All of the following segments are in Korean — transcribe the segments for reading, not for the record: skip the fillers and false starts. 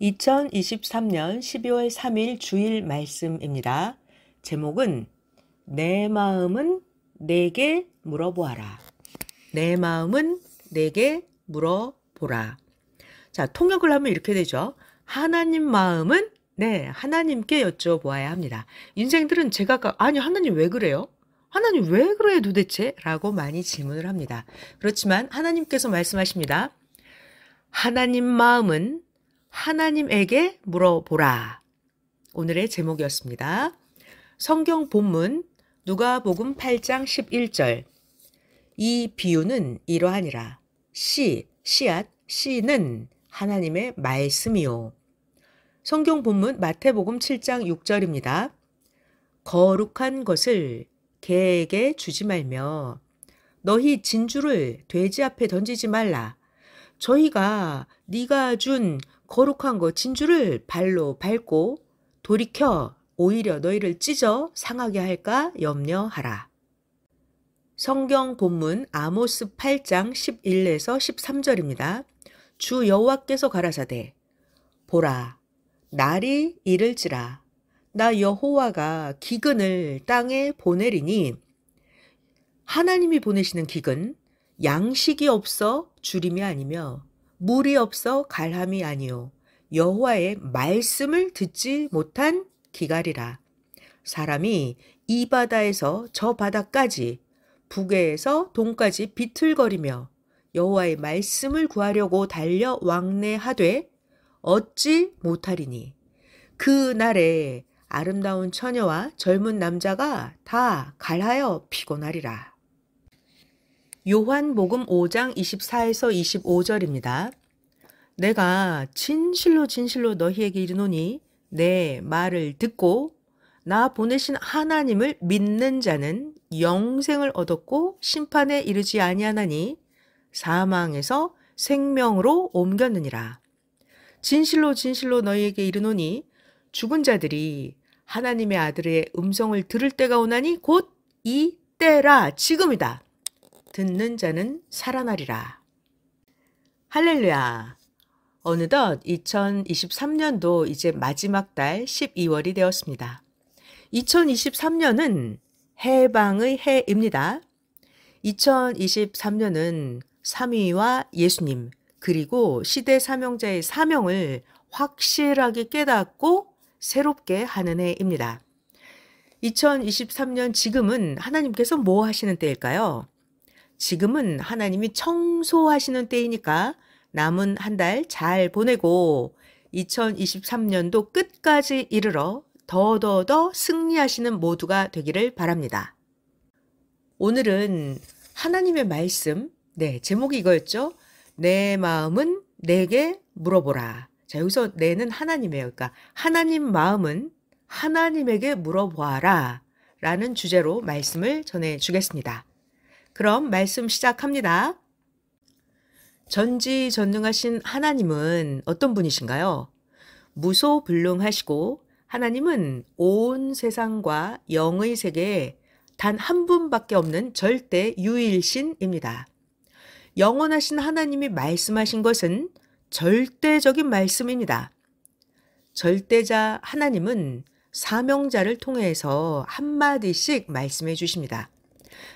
2023년 12월 3일 주일 말씀입니다. 제목은 내 마음은 내게 물어보아라. 내 마음은 내게 물어보라. 자, 통역을 하면 이렇게 되죠. 하나님 마음은 하나님께 여쭤보아야 합니다. 인생들은 제가 아니 하나님 왜 그래요? 하나님 왜 그래요 도대체? 라고 많이 질문을 합니다. 그렇지만 하나님께서 말씀하십니다. 하나님 마음은 하나님에게 물어보라. 오늘의 제목이었습니다. 성경 본문 누가복음 8장 11절. 이 비유는 이러하니라. 씨앗, 씨는 하나님의 말씀이요. 성경 본문 마태복음 7장 6절입니다. 거룩한 것을 개에게 주지 말며 너희 진주를 돼지 앞에 던지지 말라. 저희가 네가 준 거룩한 거 진주를 발로 밟고 돌이켜 오히려 너희를 찢어 상하게 할까 염려하라. 성경 본문 아모스 8장 11에서 13절입니다. 주 여호와께서 가라사대 보라 날이 이를지라 나 여호와가 기근을 땅에 보내리니 하나님이 보내시는 기근 양식이 없어 주림이 아니며 물이 없어 갈함이 아니요 여호와의 말씀을 듣지 못한 기갈이라. 사람이 이 바다에서 저 바다까지 북에서 동까지 비틀거리며 여호와의 말씀을 구하려고 달려 왕래하되 얻지 못하리니 그 날에 아름다운 처녀와 젊은 남자가 다 갈하여 피곤하리라. 요한복음 5장 24에서 25절입니다. 내가 진실로 너희에게 이르노니 내 말을 듣고 나 보내신 하나님을 믿는 자는 영생을 얻었고 심판에 이르지 아니하나니 사망에서 생명으로 옮겼느니라. 진실로 너희에게 이르노니 죽은 자들이 하나님의 아들의 음성을 들을 때가 오나니 곧 이 때라 지금이다. 듣는 자는 살아나리라. 할렐루야. 어느덧 2023년도 이제 마지막 달 12월이 되었습니다. 2023년은 해방의 해입니다. 2023년은 삼위와 예수님 그리고 시대 사명자의 사명을 확실하게 깨닫고 새롭게 하는 해입니다. 2023년 지금은 하나님께서 뭐 하시는 때일까요? 지금은 하나님이 청소하시는 때이니까 남은 한 달 잘 보내고 2023년도 끝까지 이르러 더 승리하시는 모두가 되기를 바랍니다. 오늘은 하나님의 말씀, 제목이 이거였죠. 내 마음은 내게 물어보라. 자, 여기서 내는 하나님이에요. 그러니까 하나님 마음은 하나님에게 물어보아라 라는 주제로 말씀을 전해주겠습니다. 그럼 말씀 시작합니다. 전지전능하신 하나님은 어떤 분이신가요? 무소불능하시고 하나님은 온 세상과 영의 세계에 단 한 분밖에 없는 절대 유일신입니다. 영원하신 하나님이 말씀하신 것은 절대적인 말씀입니다. 절대자 하나님은 사명자를 통해서 한마디씩 말씀해 주십니다.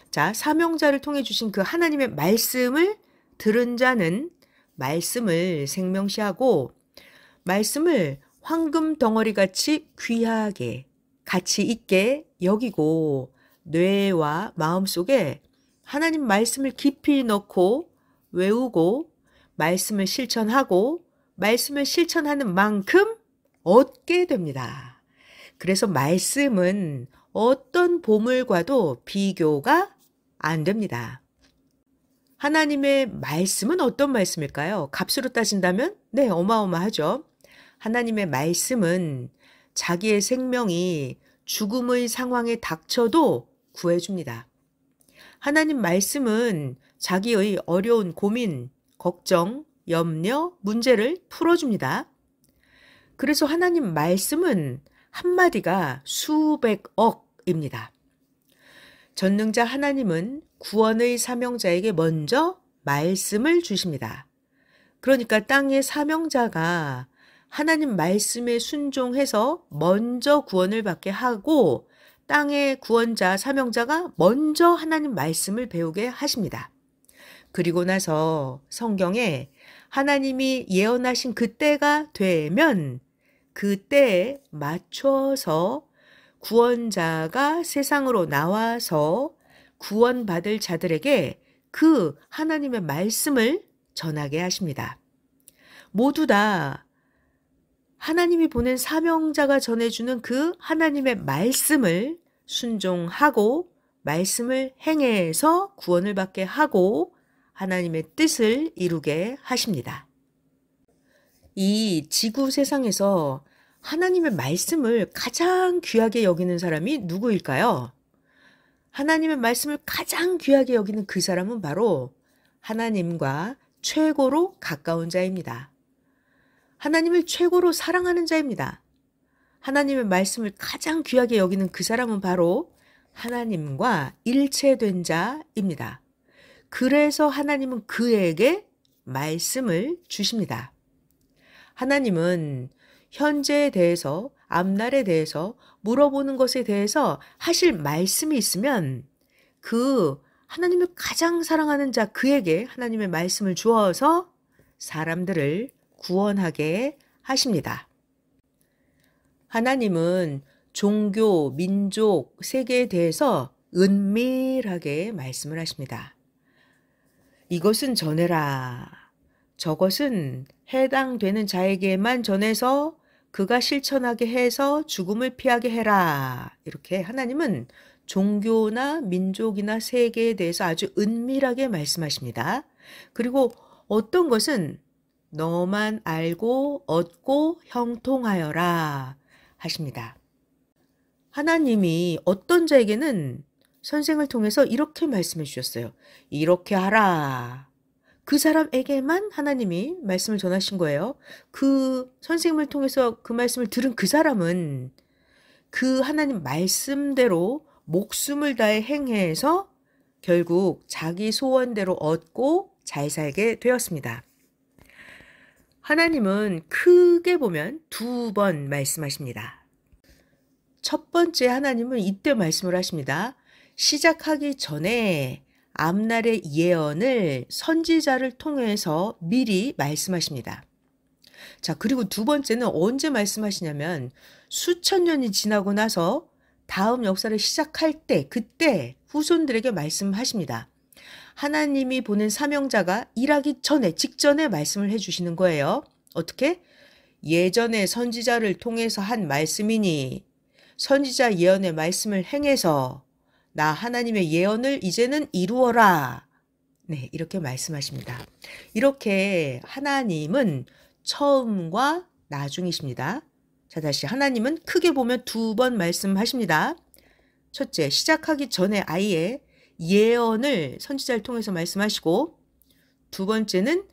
자, 사명자를 통해 주신 그 하나님의 말씀을 들은 자는 말씀을 생명시하고 말씀을 황금 덩어리같이 귀하게 가치 있게 여기고 뇌와 마음속에 하나님 말씀을 깊이 넣고 외우고 말씀을 실천하고 말씀을 실천하는 만큼 얻게 됩니다. 그래서 말씀은 어떤 보물과도 비교가 안 됩니다. 하나님의 말씀은 어떤 말씀일까요? 값으로 따진다면 어마어마하죠. 하나님의 말씀은 자기의 생명이 죽음의 상황에 닥쳐도 구해줍니다. 하나님 말씀은 자기의 어려운 고민, 걱정, 염려, 문제를 풀어줍니다. 그래서 하나님 말씀은 한마디가 수백억입니다. 전능자 하나님은 구원의 사명자에게 먼저 말씀을 주십니다. 그러니까 땅의 사명자가 하나님 말씀에 순종해서 먼저 구원을 받게 하고 땅의 구원자, 사명자가 먼저 하나님 말씀을 배우게 하십니다. 그리고 나서 성경에 하나님이 예언하신 그때가 되면 그때에 맞춰서 구원자가 세상으로 나와서 구원받을 자들에게 그 하나님의 말씀을 전하게 하십니다. 모두 다 하나님이 보낸 사명자가 전해주는 그 하나님의 말씀을 순종하고 말씀을 행해서 구원을 받게 하고 하나님의 뜻을 이루게 하십니다. 이 지구 세상에서 하나님의 말씀을 가장 귀하게 여기는 사람이 누구일까요? 하나님의 말씀을 가장 귀하게 여기는 그 사람은 바로 하나님과 최고로 가까운 자입니다. 하나님을 최고로 사랑하는 자입니다. 하나님의 말씀을 가장 귀하게 여기는 그 사람은 바로 하나님과 일체된 자입니다. 그래서 하나님은 그에게 말씀을 주십니다. 하나님은 현재에 대해서, 앞날에 대해서 물어보는 것에 대해서 하실 말씀이 있으면 그 하나님을 가장 사랑하는 자 그에게 하나님의 말씀을 주어서 사람들을 구원하게 하십니다. 하나님은 종교, 민족, 세계에 대해서 은밀하게 말씀을 하십니다. 이것은 전해라. 저것은 해당되는 자에게만 전해서 그가 실천하게 해서 죽음을 피하게 해라. 이렇게 하나님은 종교나 민족이나 세계에 대해서 아주 은밀하게 말씀하십니다. 그리고 어떤 것은 너만 알고 얻고 형통하여라 하십니다. 하나님이 어떤 자에게는 선생을 통해서 이렇게 말씀해 주셨어요. 이렇게 하라. 그 사람에게만 하나님이 말씀을 전하신 거예요. 그 선생님을 통해서 그 말씀을 들은 그 사람은 그 하나님 말씀대로 목숨을 다해 행해서 결국 자기 소원대로 얻고 잘 살게 되었습니다. 하나님은 크게 보면 두 번 말씀하십니다. 첫 번째 하나님은 이때 말씀을 하십니다. 시작하기 전에 앞날의 예언을 선지자를 통해서 미리 말씀하십니다. 자, 그리고 두 번째는 언제 말씀하시냐면 수천 년이 지나고 나서 다음 역사를 시작할 때 그때 후손들에게 말씀하십니다. 하나님이 보낸 사명자가 일하기 전에 직전에 말씀을 해주시는 거예요. 어떻게? 예전에 선지자를 통해서 한 말씀이니 선지자 예언의 말씀을 행해서 나 하나님의 예언을 이제는 이루어라. 네, 이렇게 말씀하십니다. 이렇게 하나님은 처음과 나중이십니다. 자, 다시 하나님은 크게 보면 두 번 말씀하십니다. 첫째, 시작하기 전에 아예 예언을 선지자를 통해서 말씀하시고 두 번째는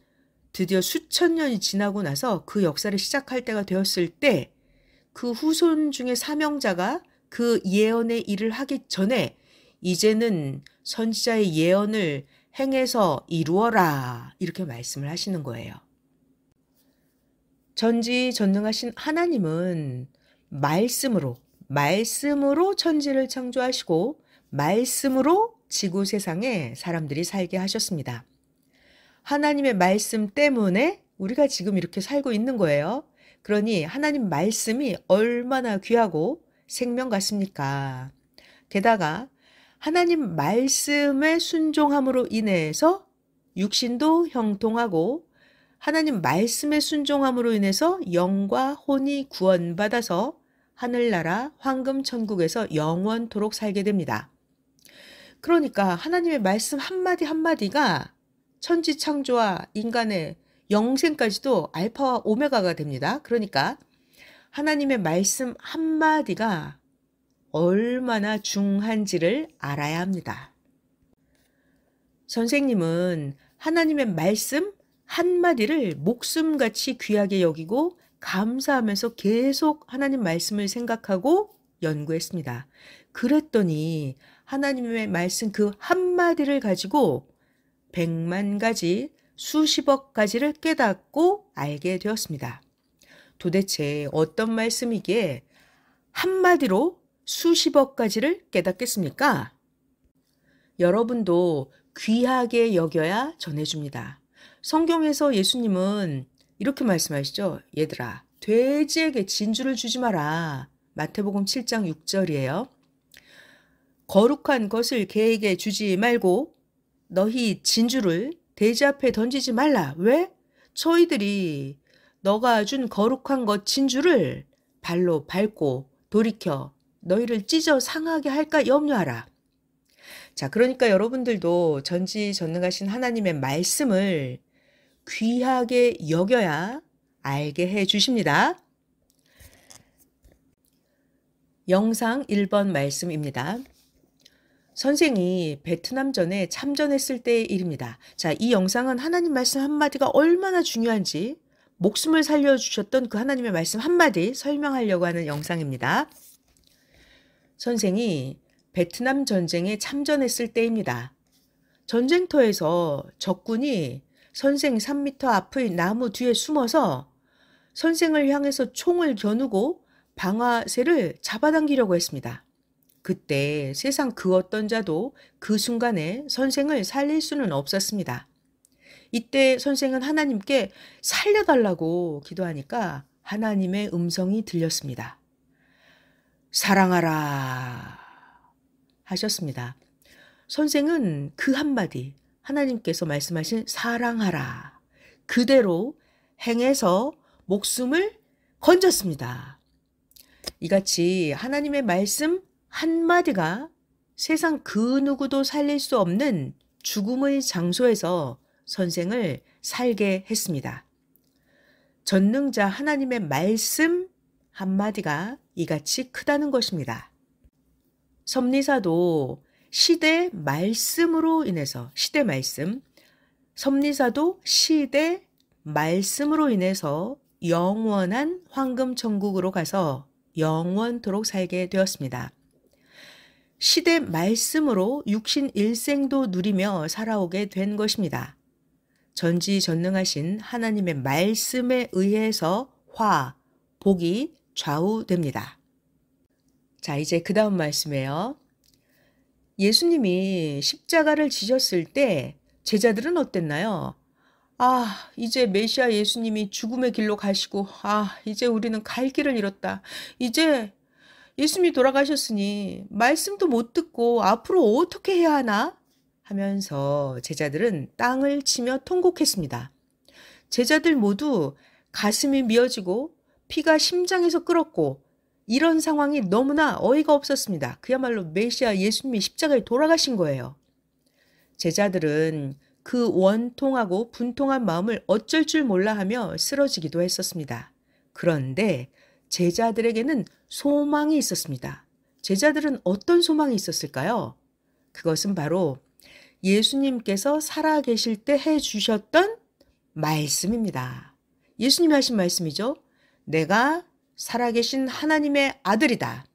드디어 수천 년이 지나고 나서 그 역사를 시작할 때가 되었을 때 그 후손 중에 사명자가 그 예언의 일을 하기 전에 이제는 선지자의 예언을 행해서 이루어라 이렇게 말씀을 하시는 거예요. 전지전능하신 하나님은 말씀으로 천지를 창조하시고 말씀으로 지구 세상에 사람들이 살게 하셨습니다. 하나님의 말씀 때문에 우리가 지금 이렇게 살고 있는 거예요. 그러니 하나님 말씀이 얼마나 귀하고 생명 같습니까? 게다가 하나님 말씀에 순종함으로 인해서 육신도 형통하고 하나님 말씀에 순종함으로 인해서 영과 혼이 구원받아서 하늘나라 황금천국에서 영원토록 살게 됩니다. 그러니까 하나님의 말씀 한마디 한마디가 천지창조와 인간의 영생까지도 알파와 오메가가 됩니다. 그러니까 하나님의 말씀 한마디가 얼마나 중한지를 알아야 합니다. 선생님은 하나님의 말씀 한마디를 목숨같이 귀하게 여기고 감사하면서 계속 하나님 말씀을 생각하고 연구했습니다. 그랬더니 하나님의 말씀 그 한마디를 가지고 100만 가지, 수십억 가지를 깨닫고 알게 되었습니다. 도대체 어떤 말씀이기에 한마디로 수십억 가지를 깨닫겠습니까? 여러분도 귀하게 여겨야 전해줍니다. 성경에서 예수님은 이렇게 말씀하시죠. 얘들아, 돼지에게 진주를 주지 마라. 마태복음 7장 6절이에요. 거룩한 것을 개에게 주지 말고 너희 진주를 돼지 앞에 던지지 말라. 왜? 저희들이 너가 준 거룩한 것 진주를 발로 밟고 돌이켜 너희를 찢어 상하게 할까 염려하라. 자, 그러니까 여러분들도 전지전능하신 하나님의 말씀을 귀하게 여겨야 알게 해 주십니다. 영상 1번 말씀입니다. 선생이 베트남전에 참전했을 때의 일입니다. 자, 이 영상은 하나님 말씀 한마디가 얼마나 중요한지 목숨을 살려주셨던 그 하나님의 말씀 한마디 설명하려고 하는 영상입니다. 선생이 베트남 전쟁에 참전했을 때입니다. 전쟁터에서 적군이 선생 3m 앞의 나무 뒤에 숨어서 선생을 향해서 총을 겨누고 방아쇠를 잡아당기려고 했습니다. 그때 세상 그 어떤 자도 그 순간에 선생을 살릴 수는 없었습니다. 이때 선생은 하나님께 살려달라고 기도하니까 하나님의 음성이 들렸습니다. 사랑하라 하셨습니다. 선생은 그 한마디 하나님께서 말씀하신 사랑하라 그대로 행해서 목숨을 건졌습니다. 이같이 하나님의 말씀 한마디가 세상 그 누구도 살릴 수 없는 죽음의 장소에서 선생을 살게 했습니다. 전능자 하나님의 말씀 한마디가 이같이 크다는 것입니다. 섭리사도 시대 말씀으로 인해서 섭리사도 시대 말씀으로 인해서 영원한 황금 천국으로 가서 영원토록 살게 되었습니다. 시대 말씀으로 육신 일생도 누리며 살아오게 된 것입니다. 전지전능하신 하나님의 말씀에 의해서 복이 좌우됩니다. 자, 이제 그 다음 말씀이에요. 예수님이 십자가를 지셨을 때 제자들은 어땠나요? 이제 메시아 예수님이 죽음의 길로 가시고, 이제 우리는 갈 길을 잃었다. 이제 예수님이 돌아가셨으니 말씀도 못 듣고 앞으로 어떻게 해야 하나? 하면서 제자들은 땅을 치며 통곡했습니다. 제자들 모두 가슴이 미어지고 피가 심장에서 끓었고 이런 상황이 너무나 어이가 없었습니다. 그야말로 메시아 예수님이 십자가에 돌아가신 거예요. 제자들은 그 원통하고 분통한 마음을 어쩔 줄 몰라 하며 쓰러지기도 했었습니다. 그런데 제자들에게는 소망이 있었습니다. 제자들은 어떤 소망이 있었을까요? 그것은 바로 예수님께서 살아계실 때 해주셨던 말씀입니다. 예수님이 하신 말씀이죠. 내가 살아계신 하나님의 아들이다.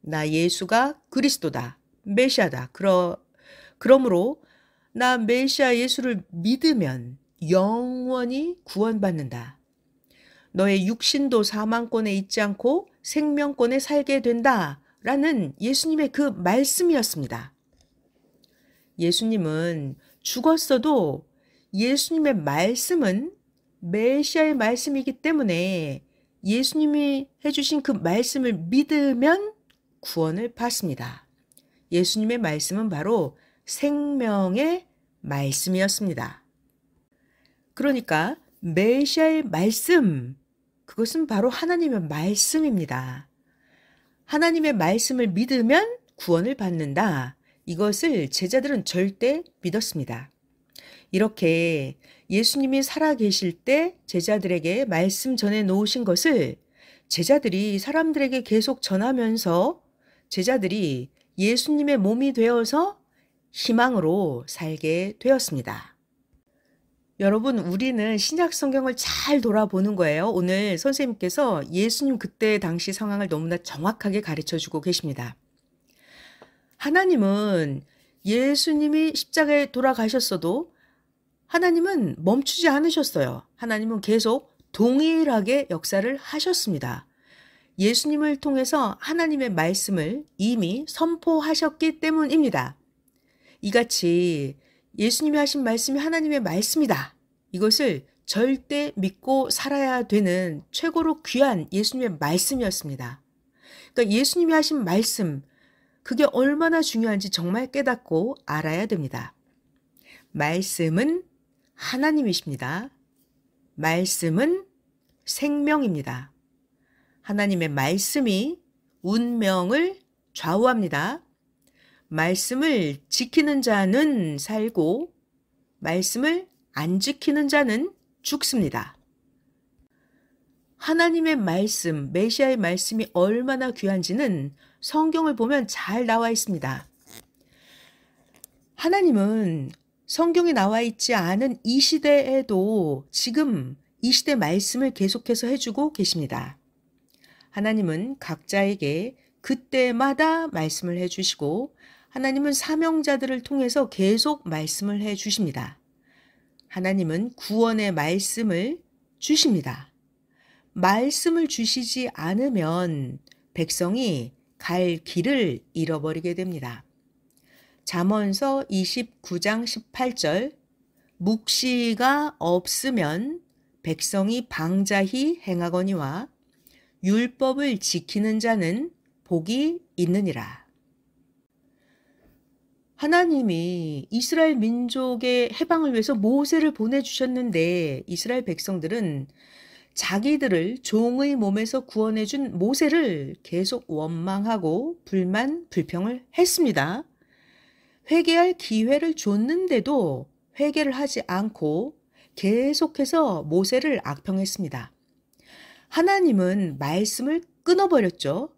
나 예수가 그리스도다. 메시아다. 그러므로 나 메시아 예수를 믿으면 영원히 구원받는다. 너의 육신도 사망권에 있지 않고 생명권에 살게 된다. 라는 예수님의 그 말씀이었습니다. 예수님은 죽었어도 예수님의 말씀은 메시아의 말씀이기 때문에 예수님이 해주신 그 말씀을 믿으면 구원을 받습니다. 예수님의 말씀은 바로 생명의 말씀이었습니다. 그러니까 메시아의 말씀, 그것은 바로 하나님의 말씀입니다. 하나님의 말씀을 믿으면 구원을 받는다. 이것을 제자들은 절대 믿었습니다. 이렇게 예수님이 살아계실 때 제자들에게 말씀 전해 놓으신 것을 제자들이 사람들에게 계속 전하면서 제자들이 예수님의 몸이 되어서 희망으로 살게 되었습니다. 여러분, 우리는 신약 성경을 잘 돌아보는 거예요. 오늘 선생님께서 예수님 그때 당시 상황을 너무나 정확하게 가르쳐 주고 계십니다. 하나님은 예수님이 십자가에 돌아가셨어도 하나님은 멈추지 않으셨어요. 하나님은 계속 동일하게 역사를 하셨습니다. 예수님을 통해서 하나님의 말씀을 이미 선포하셨기 때문입니다. 이같이 예수님이 하신 말씀이 하나님의 말씀이다. 이것을 절대 믿고 살아야 되는 최고로 귀한 예수님의 말씀이었습니다. 그러니까 예수님이 하신 말씀, 그게 얼마나 중요한지 정말 깨닫고 알아야 됩니다. 말씀은 하나님이십니다. 말씀은 생명입니다. 하나님의 말씀이 운명을 좌우합니다. 말씀을 지키는 자는 살고 말씀을 안 지키는 자는 죽습니다. 하나님의 말씀, 메시아의 말씀이 얼마나 귀한지는 성경을 보면 잘 나와 있습니다. 하나님은 성경에 나와 있지 않은 이 시대에도 지금 이 시대 말씀을 계속해서 해주고 계십니다. 하나님은 각자에게 그때마다 말씀을 해주시고 하나님은 사명자들을 통해서 계속 말씀을 해주십니다. 하나님은 구원의 말씀을 주십니다. 말씀을 주시지 않으면 백성이 갈 길을 잃어버리게 됩니다. 잠언서 29장 18절 묵시가 없으면 백성이 방자히 행하거니와 율법을 지키는 자는 복이 있느니라. 하나님이 이스라엘 민족의 해방을 위해서 모세를 보내주셨는데 이스라엘 백성들은 자기들을 종의 몸에서 구원해준 모세를 계속 원망하고 불만, 불평을 했습니다. 회개할 기회를 줬는데도 회개를 하지 않고 계속해서 모세를 악평했습니다. 하나님은 말씀을 끊어버렸죠.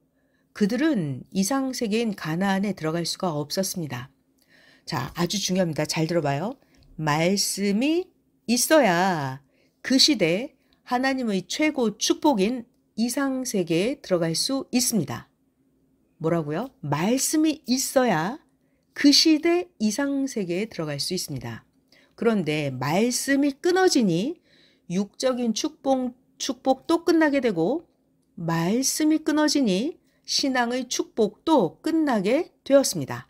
그들은 이상세계인 가나안에 들어갈 수가 없었습니다. 자, 아주 중요합니다. 잘 들어봐요. 말씀이 있어야 그 시대 하나님의 최고 축복인 이상세계에 들어갈 수 있습니다. 뭐라고요? 말씀이 있어야 그 시대 이상세계에 들어갈 수 있습니다. 그런데 말씀이 끊어지니 육적인 축복도 끝나게 되고 말씀이 끊어지니 신앙의 축복도 끝나게 되었습니다.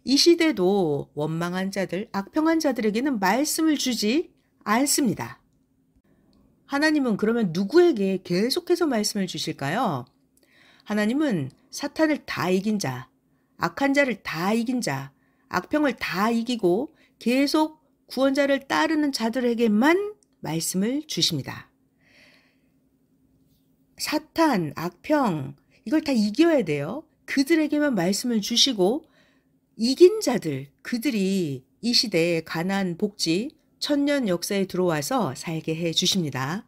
이 시대도 원망한 자들, 악평한 자들에게는 말씀을 주지 않습니다. 하나님은 그러면 누구에게 계속해서 말씀을 주실까요? 하나님은 사탄을 다 이긴 자, 악한 자를 다 이긴 자, 악평을 다 이기고 계속 구원자를 따르는 자들에게만 말씀을 주십니다. 사탄, 악평, 이걸 다 이겨야 돼요. 그들에게만 말씀을 주시고 이긴 자들, 그들이 이 시대에 가나안 복지, 천년 역사에 들어와서 살게 해 주십니다.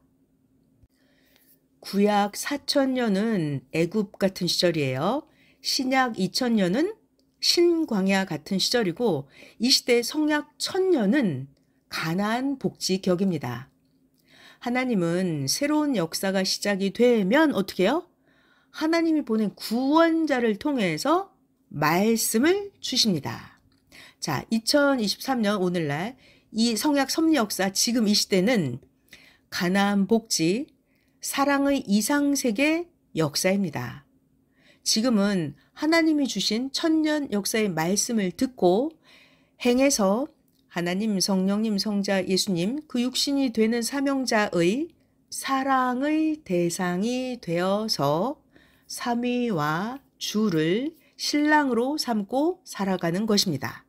구약 4,000년은 애굽 같은 시절이에요. 신약 2,000년은 신광야 같은 시절이고 이 시대 성약 1,000년은 가나안 복지 격입니다. 하나님은 새로운 역사가 시작이 되면 어떻게 해요? 하나님이 보낸 구원자를 통해서 말씀을 주십니다. 자, 2023년 오늘날 이 성약 섭리 역사 지금 이 시대는 가나안 복지, 사랑의 이상세계 역사입니다. 지금은 하나님이 주신 천년 역사의 말씀을 듣고 행해서 하나님, 성령님, 성자, 예수님, 그 육신이 되는 사명자의 사랑의 대상이 되어서 삼위와 주를 신랑으로 삼고 살아가는 것입니다.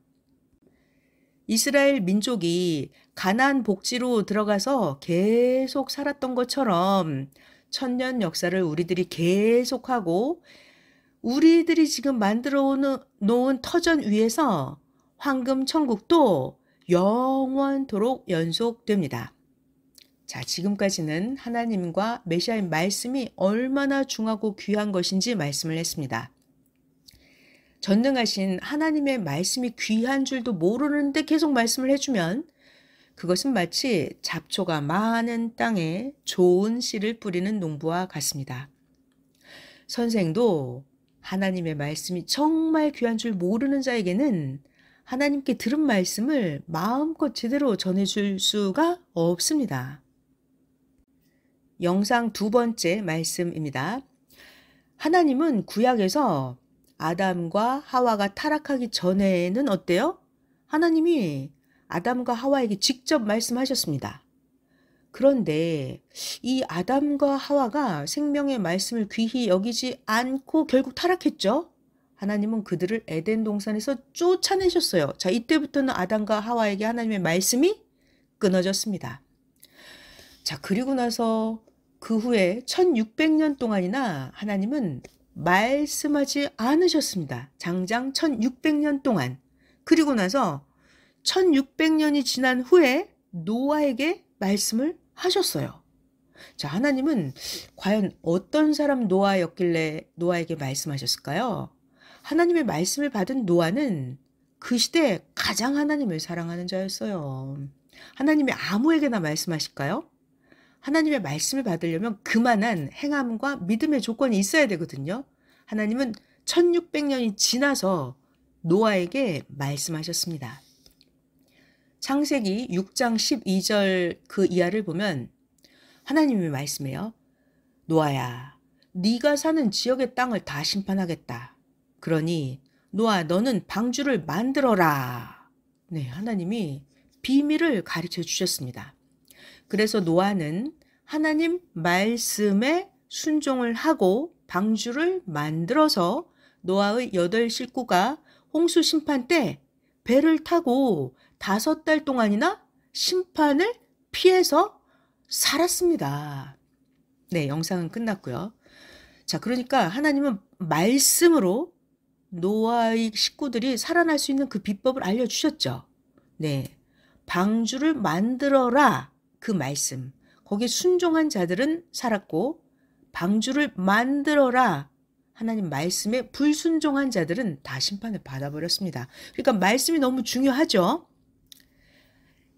이스라엘 민족이 가나안 복지로 들어가서 계속 살았던 것처럼 천년 역사를 우리들이 계속하고 우리들이 지금 만들어 놓은 터전 위에서 황금 천국도 영원토록 연속됩니다. 자, 지금까지는 하나님과 메시아의 말씀이 얼마나 중하고 귀한 것인지 말씀을 했습니다. 전능하신 하나님의 말씀이 귀한 줄도 모르는데 계속 말씀을 해주면 그것은 마치 잡초가 많은 땅에 좋은 씨를 뿌리는 농부와 같습니다. 선생도 하나님의 말씀이 정말 귀한 줄 모르는 자에게는 하나님께 들은 말씀을 마음껏 제대로 전해줄 수가 없습니다. 영상 두 번째 말씀입니다. 하나님은 구약에서 아담과 하와가 타락하기 전에는 어때요? 하나님이 아담과 하와에게 직접 말씀하셨습니다. 그런데 이 아담과 하와가 생명의 말씀을 귀히 여기지 않고 결국 타락했죠. 하나님은 그들을 에덴 동산에서 쫓아내셨어요. 자, 이때부터는 아담과 하와에게 하나님의 말씀이 끊어졌습니다. 자, 그리고 나서 그 후에 1600년 동안이나 하나님은 말씀하지 않으셨습니다. 장장 1600년 동안. 그리고 나서 1600년이 지난 후에 노아에게 말씀을 하셨어요. 자, 하나님은 과연 어떤 사람 노아였길래 노아에게 말씀하셨을까요? 하나님의 말씀을 받은 노아는 그 시대에 가장 하나님을 사랑하는 자였어요. 하나님이 아무에게나 말씀하실까요? 하나님의 말씀을 받으려면 그만한 행함과 믿음의 조건이 있어야 되거든요. 하나님은 1600년이 지나서 노아에게 말씀하셨습니다. 창세기 6장 12절 그 이하를 보면 하나님이 말씀해요. 노아야, 네가 사는 지역의 땅을 다 심판하겠다. 그러니 노아, 너는 방주를 만들어라. 네, 하나님이 비밀을 가르쳐 주셨습니다. 그래서 노아는 하나님 말씀에 순종을 하고 방주를 만들어서 노아의 8 식구가 홍수 심판 때 배를 타고 5달 동안이나 심판을 피해서 살았습니다. 네, 영상은 끝났고요. 자, 그러니까 하나님은 말씀으로 노아의 식구들이 살아날 수 있는 그 비법을 알려주셨죠. 네, 방주를 만들어라. 그 말씀. 거기에 순종한 자들은 살았고 방주를 만들어라. 하나님 말씀에 불순종한 자들은 다 심판을 받아버렸습니다. 그러니까 말씀이 너무 중요하죠.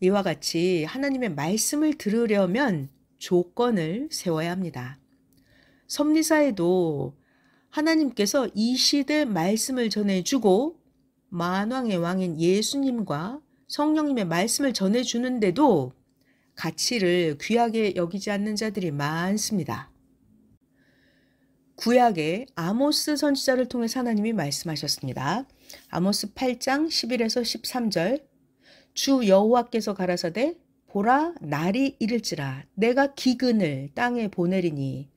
이와 같이 하나님의 말씀을 들으려면 조건을 세워야 합니다. 섭리사에도 하나님께서 이 시대 말씀을 전해주고 만왕의 왕인 예수님과 성령님의 말씀을 전해주는데도 가치를 귀하게 여기지 않는 자들이 많습니다. 구약의 아모스 선지자를 통해서 하나님이 말씀하셨습니다. 아모스 8장 11에서 13절 주 여호와께서 가라사대 보라 날이 이를지라 내가 기근을 땅에 보내리니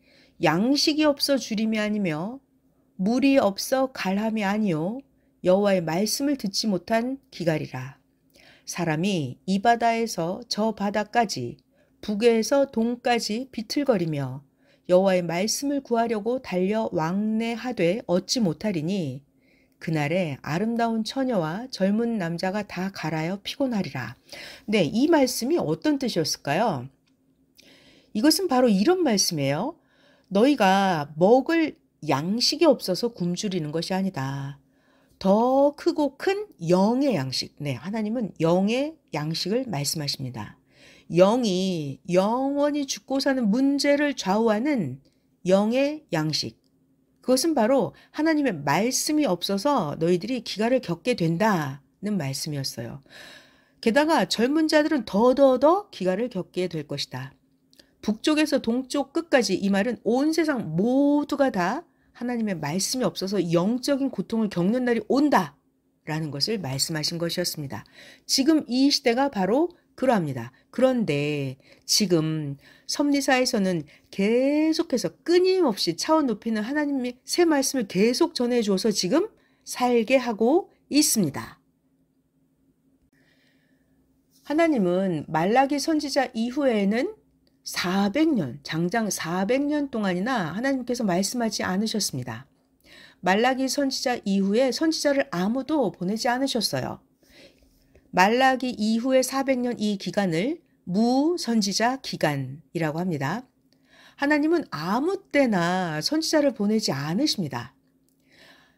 양식이 없어 주림이 아니며 물이 없어 갈함이 아니요 여호와의 말씀을 듣지 못한 기갈이라. 사람이 이 바다에서 저 바다까지 북에서 동까지 비틀거리며 여호와의 말씀을 구하려고 달려 왕래하되 얻지 못하리니 그날에 아름다운 처녀와 젊은 남자가 다 갈아여 피곤하리라. 네, 이 말씀이 어떤 뜻이었을까요? 이것은 바로 이런 말씀이에요. 너희가 먹을 양식이 없어서 굶주리는 것이 아니다. 더 크고 큰 영의 양식. 네, 하나님은 영의 양식을 말씀하십니다. 영이 영원히 죽고 사는 문제를 좌우하는 영의 양식. 그것은 바로 하나님의 말씀이 없어서 너희들이 기갈을 겪게 된다는 말씀이었어요. 게다가 젊은 자들은 더더더 기갈을 겪게 될 것이다. 북쪽에서 동쪽 끝까지 이 말은 온 세상 모두가 다 하나님의 말씀이 없어서 영적인 고통을 겪는 날이 온다라는 것을 말씀하신 것이었습니다. 지금 이 시대가 바로 그러합니다. 그런데 지금 섭리사에서는 계속해서 끊임없이 차원 높이는 하나님의 새 말씀을 계속 전해줘서 지금 살게 하고 있습니다. 하나님은 말라기 선지자 이후에는 400년, 장장 400년 동안이나 하나님께서 말씀하지 않으셨습니다. 말라기 선지자 이후에 선지자를 아무도 보내지 않으셨어요. 말라기 이후의 400년 이 기간을 무선지자 기간이라고 합니다. 하나님은 아무 때나 선지자를 보내지 않으십니다.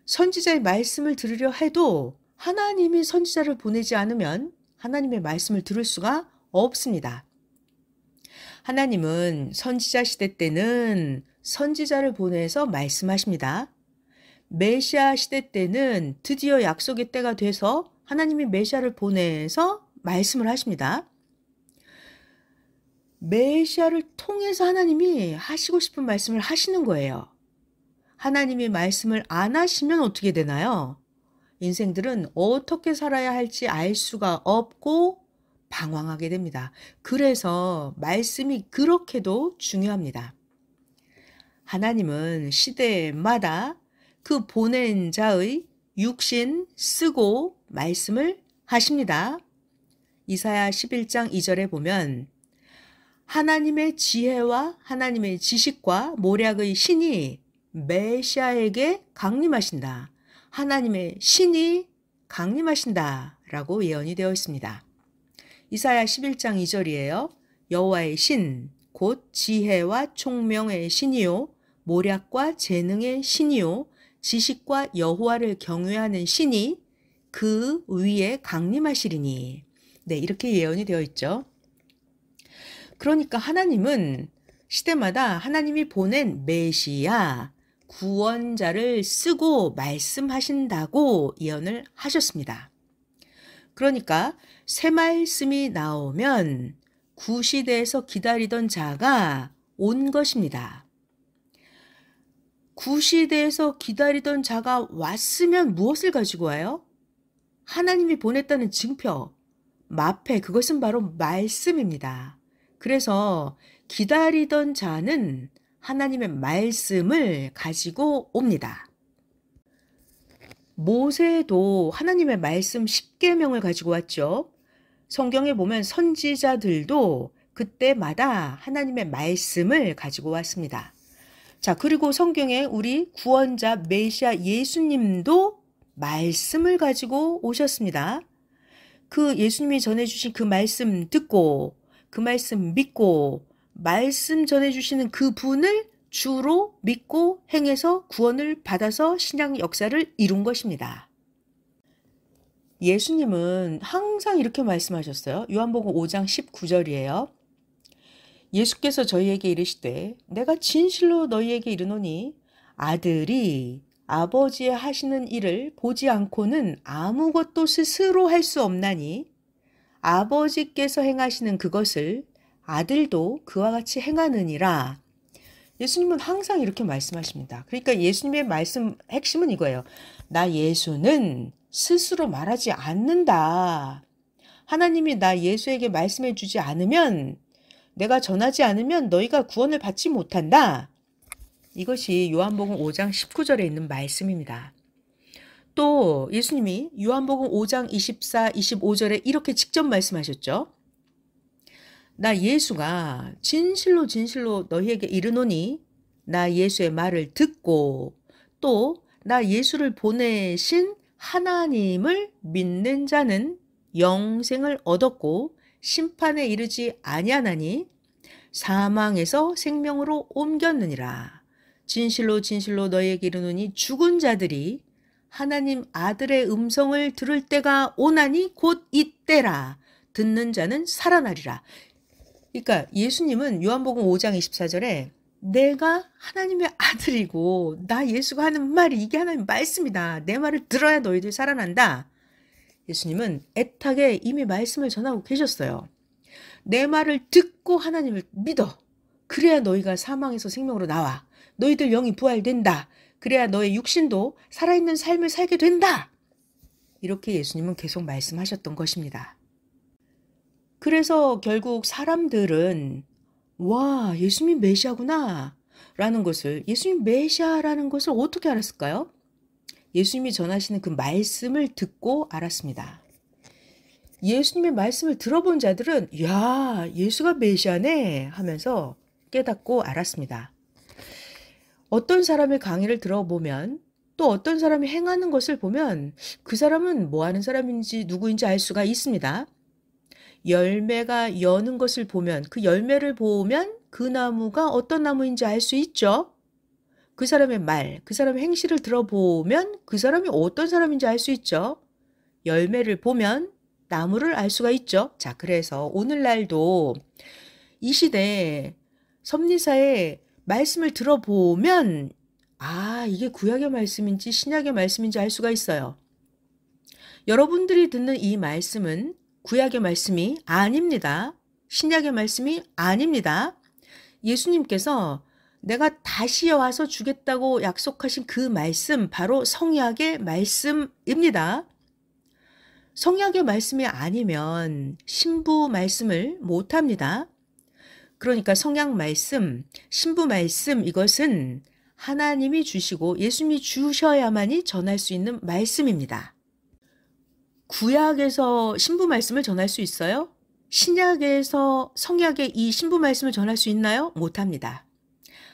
선지자의 말씀을 들으려 해도 하나님이 선지자를 보내지 않으면 하나님의 말씀을 들을 수가 없습니다. 하나님은 선지자 시대 때는 선지자를 보내서 말씀하십니다. 메시아 시대 때는 드디어 약속의 때가 돼서 하나님이 메시아를 보내서 말씀을 하십니다. 메시아를 통해서 하나님이 하시고 싶은 말씀을 하시는 거예요. 하나님이 말씀을 안 하시면 어떻게 되나요? 인생들은 어떻게 살아야 할지 알 수가 없고 방황하게 됩니다. 그래서 말씀이 그렇게도 중요합니다. 하나님은 시대마다 그 보낸 자의 육신 쓰고 말씀을 하십니다. 이사야 11장 2절에 보면 하나님의 지혜와 하나님의 지식과 모략의 신이 메시아에게 강림하신다. 하나님의 신이 강림하신다 라고 예언이 되어 있습니다. 이사야 11장 2절이에요. 여호와의 신, 곧 지혜와 총명의 신이요 모략과 재능의 신이요 지식과 여호와를 경외하는 신이 그 위에 강림하시리니. 네, 이렇게 예언이 되어 있죠. 그러니까 하나님은 시대마다 하나님이 보낸 메시아, 구원자를 쓰고 말씀하신다고 예언을 하셨습니다. 그러니까 새 말씀이 나오면 구시대에서 기다리던 자가 온 것입니다. 구시대에서 기다리던 자가 왔으면 무엇을 가지고 와요? 하나님이 보냈다는 증표, 마패, 그것은 바로 말씀입니다. 그래서 기다리던 자는 하나님의 말씀을 가지고 옵니다. 모세도 하나님의 말씀 10계명을 가지고 왔죠. 성경에 보면 선지자들도 그때마다 하나님의 말씀을 가지고 왔습니다. 자, 그리고 성경에 우리 구원자 메시아 예수님도 말씀을 가지고 오셨습니다. 그 예수님이 전해주신 그 말씀 듣고 그 말씀 믿고 말씀 전해주시는 그 분을 주로 믿고 행해서 구원을 받아서 신약 역사를 이룬 것입니다. 예수님은 항상 이렇게 말씀하셨어요. 요한복음 5장 19절이에요. 예수께서 저희에게 이르시되 내가 진실로 너희에게 이르노니 아들이 아버지의 하시는 일을 보지 않고는 아무것도 스스로 할 수 없나니 아버지께서 행하시는 그것을 아들도 그와 같이 행하느니라. 예수님은 항상 이렇게 말씀하십니다. 그러니까 예수님의 말씀 핵심은 이거예요. 나 예수는 스스로 말하지 않는다. 하나님이 나 예수에게 말씀해 주지 않으면, 내가 전하지 않으면 너희가 구원을 받지 못한다. 이것이 요한복음 5장 19절에 있는 말씀입니다. 또 예수님이 요한복음 5장 24, 25절에 이렇게 직접 말씀하셨죠. 나 예수가 진실로 진실로 너희에게 이르노니 나 예수의 말을 듣고 또 나 예수를 보내신 하나님을 믿는 자는 영생을 얻었고 심판에 이르지 아니하나니 사망에서 생명으로 옮겼느니라. 진실로 진실로 너희에게 이르노니 죽은 자들이 하나님 아들의 음성을 들을 때가 오나니 곧 이때라. 듣는 자는 살아나리라. 그러니까 예수님은 요한복음 5장 24절에 내가 하나님의 아들이고 나 예수가 하는 말이 이게 하나님의 말씀이다. 내 말을 들어야 너희들 살아난다. 예수님은 애타게 이미 말씀을 전하고 계셨어요. 내 말을 듣고 하나님을 믿어. 그래야 너희가 사망에서 생명으로 나와. 너희들 영이 부활된다. 그래야 너의 육신도 살아있는 삶을 살게 된다. 이렇게 예수님은 계속 말씀하셨던 것입니다. 그래서 결국 사람들은 와, 예수님이 메시아구나 라는 것을, 예수님이 메시아라는 것을 어떻게 알았을까요? 예수님이 전하시는 그 말씀을 듣고 알았습니다. 예수님의 말씀을 들어본 자들은 야, 예수가 메시아네 하면서 깨닫고 알았습니다. 어떤 사람의 강의를 들어보면 또 어떤 사람이 행하는 것을 보면 그 사람은 뭐 하는 사람인지 누구인지 알 수가 있습니다. 열매가 여는 것을 보면, 그 열매를 보면 그 나무가 어떤 나무인지 알 수 있죠. 그 사람의 말, 그 사람의 행실을 들어보면 그 사람이 어떤 사람인지 알 수 있죠. 열매를 보면 나무를 알 수가 있죠. 자, 그래서 오늘날도 이 시대에 섭리사의 말씀을 들어보면 아, 이게 구약의 말씀인지 신약의 말씀인지 알 수가 있어요. 여러분들이 듣는 이 말씀은 구약의 말씀이 아닙니다. 신약의 말씀이 아닙니다. 예수님께서 내가 다시 와서 주겠다고 약속하신 그 말씀, 바로 성약의 말씀입니다. 성약의 말씀이 아니면 신부 말씀을 못합니다. 그러니까 성약 말씀, 신부 말씀, 이것은 하나님이 주시고 예수님이 주셔야만이 전할 수 있는 말씀입니다. 구약에서 신부 말씀을 전할 수 있어요? 신약에서 성약의 이 신부 말씀을 전할 수 있나요? 못합니다.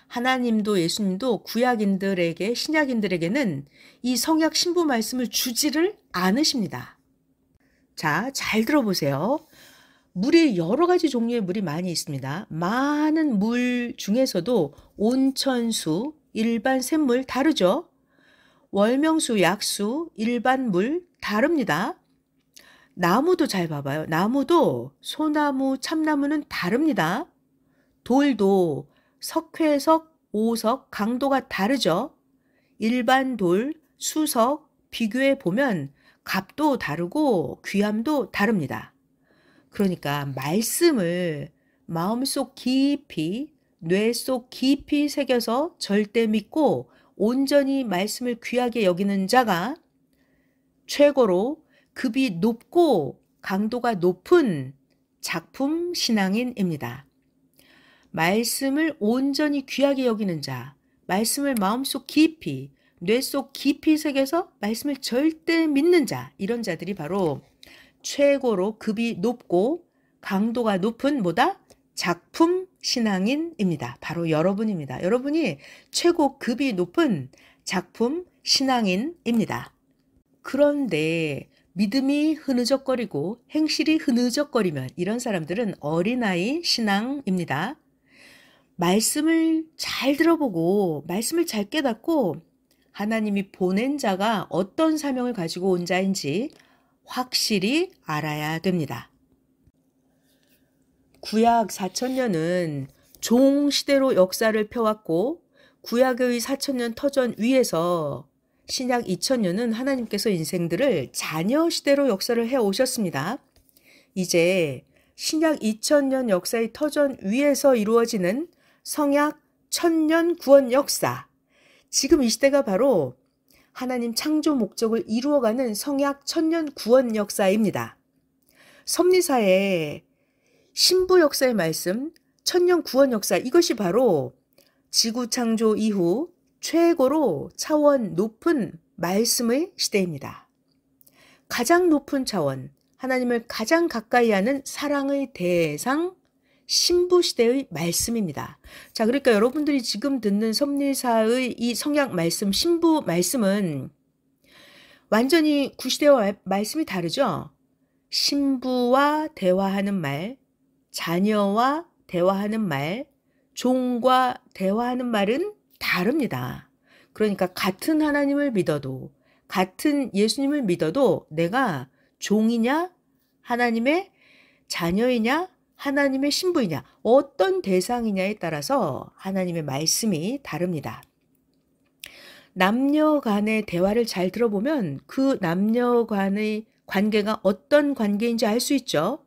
하나님도 예수님도 구약인들에게, 신약인들에게는 이 성약 신부 말씀을 주지를 않으십니다. 자, 잘 들어보세요. 물이 여러 가지 종류의 물이 많이 있습니다. 많은 물 중에서도 온천수, 일반 샘물 다르죠? 월명수, 약수, 일반 물 다릅니다. 나무도 잘 봐봐요. 나무도 소나무, 참나무는 다릅니다. 돌도 석회석, 오석, 강도가 다르죠? 일반 돌, 수석 비교해 보면 값도 다르고 귀함도 다릅니다. 그러니까 말씀을 마음속 깊이, 뇌 속 깊이 새겨서 절대 믿고 온전히 말씀을 귀하게 여기는 자가 최고로 급이 높고 강도가 높은 작품 신앙인입니다. 말씀을 온전히 귀하게 여기는 자, 말씀을 마음속 깊이, 뇌 속 깊이 새겨서 말씀을 절대 믿는 자, 이런 자들이 바로 최고로 급이 높고 강도가 높은 뭐다? 작품 신앙인입니다. 바로 여러분입니다. 여러분이 최고 급이 높은 작품 신앙인입니다. 그런데 믿음이 흐느적거리고 행실이 흐느적거리면 이런 사람들은 어린아이 신앙입니다. 말씀을 잘 들어보고 말씀을 잘 깨닫고 하나님이 보낸 자가 어떤 사명을 가지고 온 자인지 확실히 알아야 됩니다. 구약 4,000년은 종시대로 역사를 펴왔고 구약의 4,000년 터전 위에서 신약 2,000년은 하나님께서 인생들을 자녀 시대로 역사를 해오셨습니다. 이제 신약 2,000년 역사의 터전 위에서 이루어지는 성약 1,000년 구원 역사. 지금 이 시대가 바로 하나님 창조 목적을 이루어가는 성약 1,000년 구원 역사입니다. 섭리사의 신부 역사의 말씀, 1,000년 구원 역사, 이것이 바로 지구 창조 이후 최고로 차원 높은 말씀의 시대입니다. 가장 높은 차원, 하나님을 가장 가까이 하는 사랑의 대상, 신부 시대의 말씀입니다. 자, 그러니까 여러분들이 지금 듣는 섭리사의 이 성약 말씀, 신부 말씀은 완전히 구시대와 말씀이 다르죠? 신부와 대화하는 말, 자녀와 대화하는 말, 종과 대화하는 말은 다릅니다. 그러니까 같은 하나님을 믿어도, 같은 예수님을 믿어도 내가 종이냐, 하나님의 자녀이냐, 하나님의 신부이냐, 어떤 대상이냐에 따라서 하나님의 말씀이 다릅니다. 남녀 간의 대화를 잘 들어보면 그 남녀 간의 관계가 어떤 관계인지 알 수 있죠.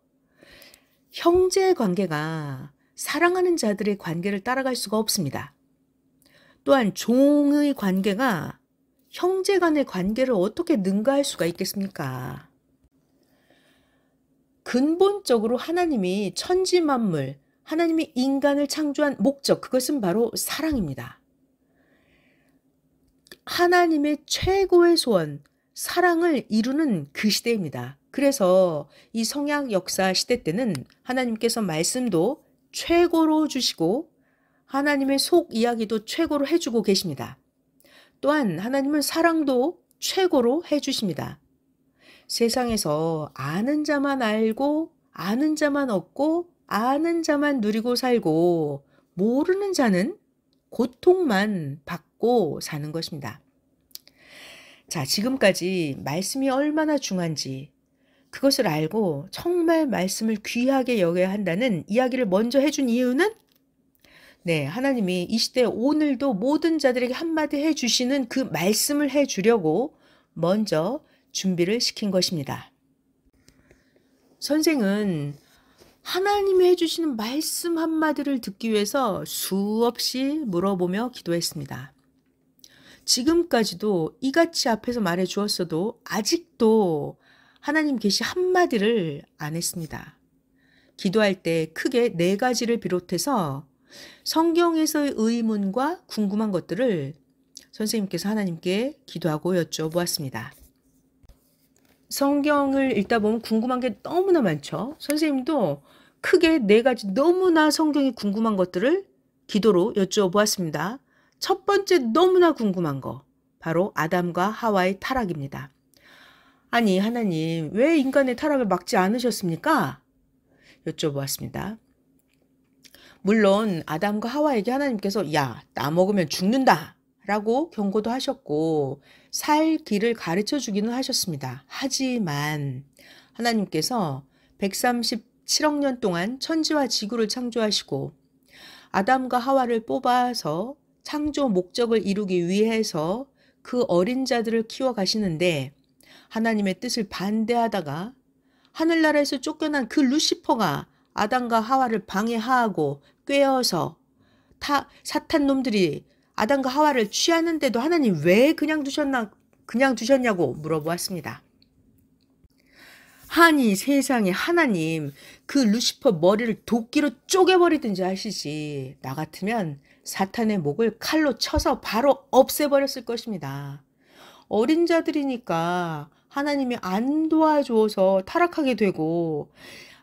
형제 관계가 사랑하는 자들의 관계를 따라갈 수가 없습니다. 또한 종의 관계가 형제 간의 관계를 어떻게 능가할 수가 있겠습니까? 근본적으로 하나님이 천지 만물, 하나님이 인간을 창조한 목적, 그것은 바로 사랑입니다. 하나님의 최고의 소원, 사랑을 이루는 그 시대입니다. 그래서 이 성약 역사 시대 때는 하나님께서 말씀도 최고로 주시고 하나님의 속 이야기도 최고로 해주고 계십니다. 또한 하나님은 사랑도 최고로 해주십니다. 세상에서 아는 자만 알고 아는 자만 얻고 아는 자만 누리고 살고 모르는 자는 고통만 받고 사는 것입니다. 자, 지금까지 말씀이 얼마나 중요한지 그것을 알고 정말 말씀을 귀하게 여겨야 한다는 이야기를 먼저 해준 이유는 하나님이 이 시대 오늘도 모든 자들에게 한마디 해주시는 그 말씀을 해주려고 먼저 준비를 시킨 것입니다. 선생은 하나님이 해주시는 말씀 한마디를 듣기 위해서 수없이 물어보며 기도했습니다. 지금까지도 이같이 앞에서 말해 주었어도 아직도 하나님 계시 한마디를 안 했습니다. 기도할 때 크게 4가지를 비롯해서 성경에서의 의문과 궁금한 것들을 선생님께서 하나님께 기도하고 여쭤보았습니다. 성경을 읽다 보면 궁금한 게 너무나 많죠. 선생님도 크게 4가지 너무나 성경이 궁금한 것들을 기도로 여쭤보았습니다. 첫 번째 너무나 궁금한 거, 바로 아담과 하와의 타락입니다. 아니 하나님, 왜 인간의 타락을 막지 않으셨습니까? 여쭤보았습니다. 물론 아담과 하와에게 하나님께서 야, 나 먹으면 죽는다 라고 경고도 하셨고 살 길을 가르쳐 주기는 하셨습니다. 하지만 하나님께서 137억 년 동안 천지와 지구를 창조하시고 아담과 하와를 뽑아서 창조 목적을 이루기 위해서 그 어린 자들을 키워 가시는데 하나님의 뜻을 반대하다가 하늘나라에서 쫓겨난 그 루시퍼가 아담과 하와를 방해하고 꾀어서 사탄 놈들이 아담과 하와를 취하는데도 하나님 왜 그냥 두셨냐고 물어보았습니다. 아니 세상에 하나님, 그 루시퍼 머리를 도끼로 쪼개버리든지 하시지 나 같으면 사탄의 목을 칼로 쳐서 바로 없애버렸을 것입니다. 어린 자들이니까 하나님이 안 도와줘서 타락하게 되고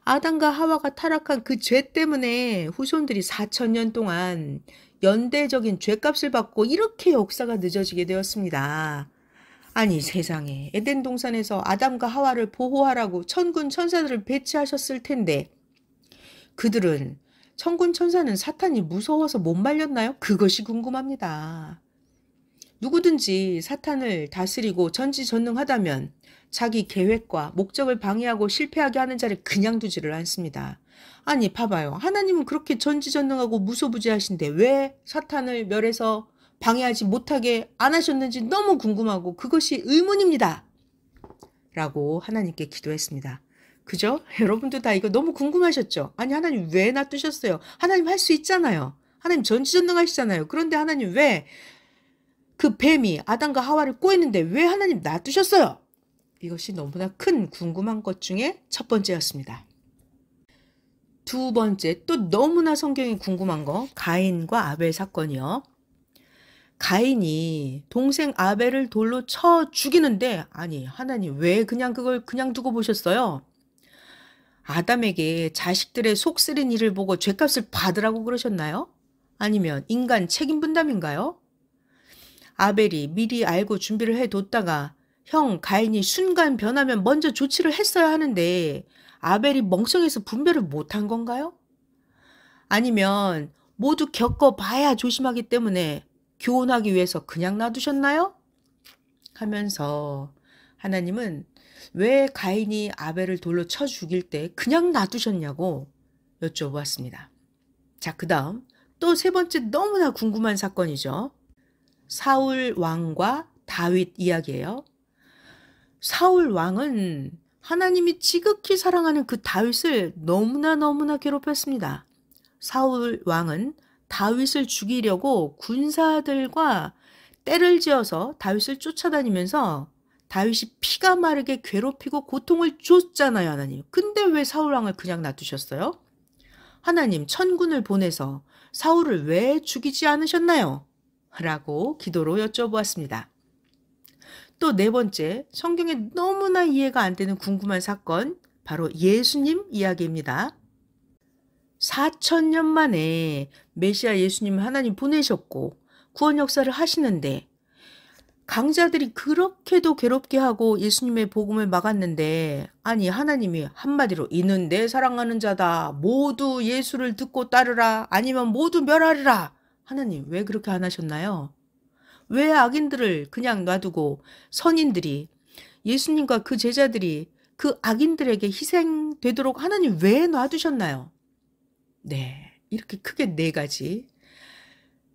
아담과 하와가 타락한 그 죄 때문에 후손들이 4,000년 동안 연대적인 죄값을 받고 이렇게 역사가 늦어지게 되었습니다. 아니 세상에, 에덴 동산에서 아담과 하와를 보호하라고 천군 천사들을 배치하셨을 텐데 그들은, 천군 천사는 사탄이 무서워서 못 말렸나요? 그것이 궁금합니다. 누구든지 사탄을 다스리고 전지전능하다면 자기 계획과 목적을 방해하고 실패하게 하는 자를 그냥 두지를 않습니다. 아니 봐봐요. 하나님은 그렇게 전지전능하고 무소부지하신데 왜 사탄을 멸해서 방해하지 못하게 안 하셨는지 너무 궁금하고 그것이 의문입니다. 라고 하나님께 기도했습니다. 그죠? 여러분도 다 이거 너무 궁금하셨죠? 아니 하나님 왜 놔두셨어요? 하나님 할 수 있잖아요. 하나님 전지전능하시잖아요. 그런데 하나님 왜 그 뱀이 아담과 하와를 꼬였는데 왜 하나님 놔두셨어요? 이것이 너무나 큰 궁금한 것 중에 첫 번째였습니다. 두 번째, 또 너무나 성경이 궁금한 거, 가인과 아벨 사건이요. 가인이 동생 아벨을 돌로 쳐 죽이는데 아니 하나님 왜 그걸 그냥 두고 보셨어요? 아담에게 자식들의 속 쓰린 일을 보고 죄값을 받으라고 그러셨나요? 아니면 인간 책임 분담인가요? 아벨이 미리 알고 준비를 해뒀다가 형 가인이 순간 변하면 먼저 조치를 했어야 하는데 아벨이 멍청해서 분별을 못한 건가요? 아니면 모두 겪어봐야 조심하기 때문에 교훈하기 위해서 그냥 놔두셨나요? 하면서 하나님은 왜 가인이 아벨을 돌로 쳐 죽일 때 그냥 놔두셨냐고 여쭤보았습니다. 자, 그 다음 또 세 번째 너무나 궁금한 사건이죠. 사울 왕과 다윗 이야기예요. 사울 왕은 하나님이 지극히 사랑하는 그 다윗을 너무나 괴롭혔습니다. 사울 왕은 다윗을 죽이려고 군사들과 떼를 지어서 다윗을 쫓아다니면서 다윗이 피가 마르게 괴롭히고 고통을 줬잖아요, 하나님. 근데 왜 사울 왕을 그냥 놔두셨어요? 하나님, 천군을 보내서 사울을 왜 죽이지 않으셨나요? 라고 기도로 여쭤보았습니다. 또 네 번째, 성경에 너무나 이해가 안 되는 궁금한 사건, 바로 예수님 이야기입니다. 4,000년 만에 메시아 예수님을 하나님 보내셨고 구원 역사를 하시는데 강자들이 그렇게도 괴롭게 하고 예수님의 복음을 막았는데 아니 하나님이 한마디로 이는 내 사랑하는 자다. 모두 예수를 듣고 따르라. 아니면 모두 멸하리라. 하나님 왜 그렇게 안 하셨나요? 왜 악인들을 그냥 놔두고 선인들이 예수님과 그 제자들이 그 악인들에게 희생되도록 하나님 왜 놔두셨나요? 네, 이렇게 크게 4가지.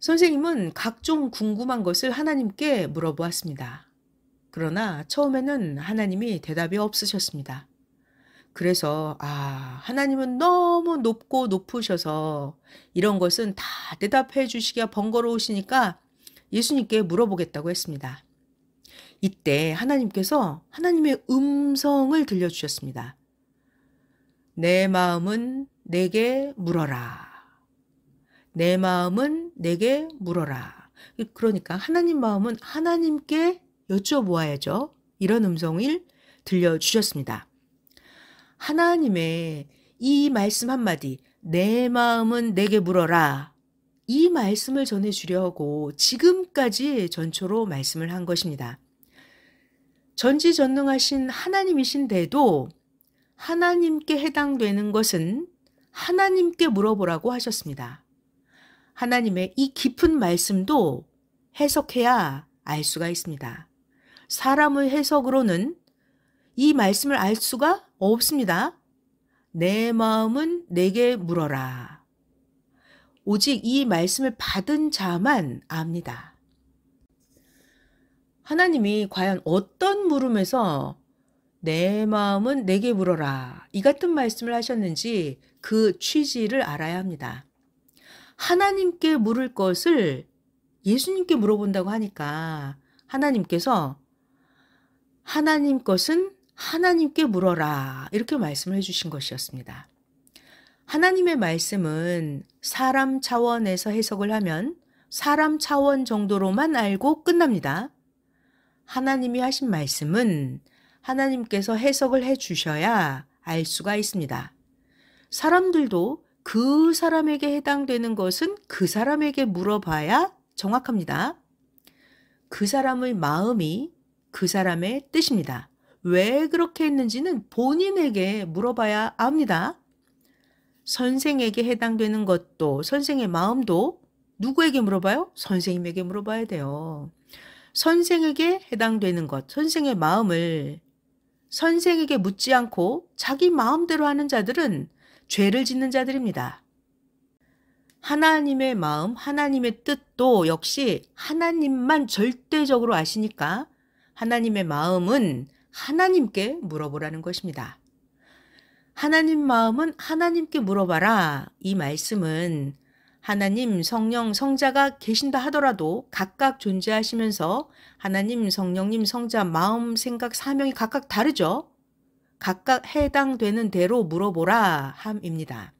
선생님은 각종 궁금한 것을 하나님께 물어보았습니다. 그러나 처음에는 하나님이 대답이 없으셨습니다. 그래서 하나님은 너무 높고 높으셔서 이런 것은 다 대답해 주시기가 번거로우시니까 예수님께 물어보겠다고 했습니다. 이때 하나님께서 하나님의 음성을 들려주셨습니다. 내 마음은 내게 물어라. 내 마음은 내게 물어라. 그러니까 하나님 마음은 하나님께 여쭤보아야죠. 이런 음성을 들려주셨습니다. 하나님의 이 말씀 한마디, 내 마음은 내게 물어라. 이 말씀을 전해주려고 지금까지 전초로 말씀을 한 것입니다. 전지전능하신 하나님이신데도 하나님께 해당되는 것은 하나님께 물어보라고 하셨습니다. 하나님의 이 깊은 말씀도 해석해야 알 수가 있습니다. 사람의 해석으로는 이 말씀을 알 수가 없습니다. 내 마음은 내게 물어라. 오직 이 말씀을 받은 자만 압니다. 하나님이 과연 어떤 물음에서 내 마음은 내게 물어라 이 같은 말씀을 하셨는지 그 취지를 알아야 합니다. 하나님께 물을 것을 예수님께 물어본다고 하니까 하나님께서 하나님 것은 하나님께 물어라 이렇게 말씀을 해주신 것이었습니다. 하나님의 말씀은 사람 차원에서 해석을 하면 사람 차원 정도로만 알고 끝납니다. 하나님이 하신 말씀은 하나님께서 해석을 해 주셔야 알 수가 있습니다. 사람들도 그 사람에게 해당되는 것은 그 사람에게 물어봐야 정확합니다. 그 사람의 마음이 그 사람의 뜻입니다. 왜 그렇게 했는지는 본인에게 물어봐야 압니다. 선생에게 해당되는 것도 선생의 마음도 누구에게 물어봐요? 선생님에게 물어봐야 돼요. 선생에게 해당되는 것, 선생의 마음을 선생에게 묻지 않고 자기 마음대로 하는 자들은 죄를 짓는 자들입니다. 하나님의 마음, 하나님의 뜻도 역시 하나님만 절대적으로 아시니까 하나님의 마음은 하나님께 물어보라는 것입니다. 하나님 마음은 하나님께 물어봐라. 이 말씀은 하나님, 성령, 성자가 계신다 하더라도 각각 존재하시면서 하나님, 성령님, 성자, 마음, 생각, 사명이 각각 다르죠. 각각 해당되는 대로 물어보라 함입니다.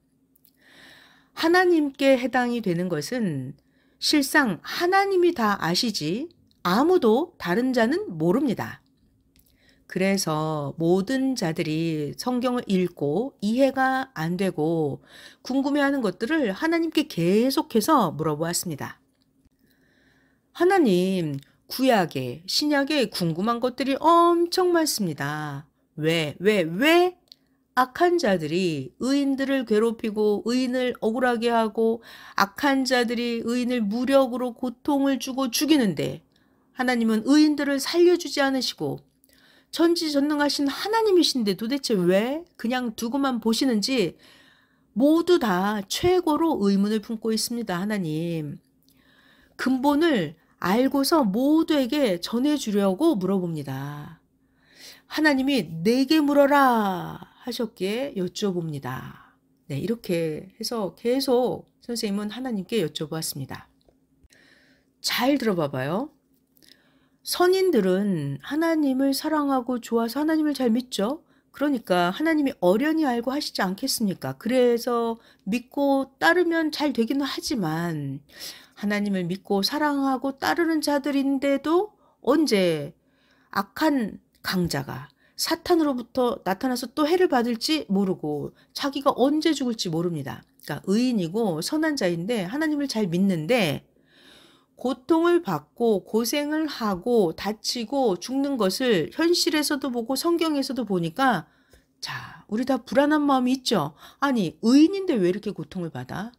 하나님께 해당이 되는 것은 실상 하나님이 다 아시지 아무도 다른 자는 모릅니다. 그래서 모든 자들이 성경을 읽고 이해가 안 되고 궁금해하는 것들을 하나님께 계속해서 물어보았습니다. 하나님, 구약에, 신약에 궁금한 것들이 엄청 많습니다. 왜 악한 자들이 의인들을 괴롭히고 의인을 억울하게 하고 악한 자들이 의인을 무력으로 고통을 주고 죽이는데 하나님은 의인들을 살려주지 않으시고 전지전능하신 하나님이신데 도대체 왜 그냥 두고만 보시는지 모두 다 최고로 의문을 품고 있습니다. 하나님. 근본을 알고서 모두에게 전해주려고 물어봅니다. 하나님이 내게 물어라 하셨기에 여쭤봅니다. 네, 이렇게 해서 계속 선생님은 하나님께 여쭤보았습니다. 잘 들어봐봐요. 선인들은 하나님을 사랑하고 좋아서 하나님을 잘 믿죠. 그러니까 하나님이 어련히 알고 하시지 않겠습니까? 그래서 믿고 따르면 잘 되기는 하지만 하나님을 믿고 사랑하고 따르는 자들인데도 언제 악한 강자가 사탄으로부터 나타나서 또 해를 받을지 모르고 자기가 언제 죽을지 모릅니다. 그러니까 의인이고 선한 자인데 하나님을 잘 믿는데 고통을 받고 고생을 하고 다치고 죽는 것을 현실에서도 보고 성경에서도 보니까 자, 우리 다 불안한 마음이 있죠. 아니, 의인인데 왜 이렇게 고통을 받아?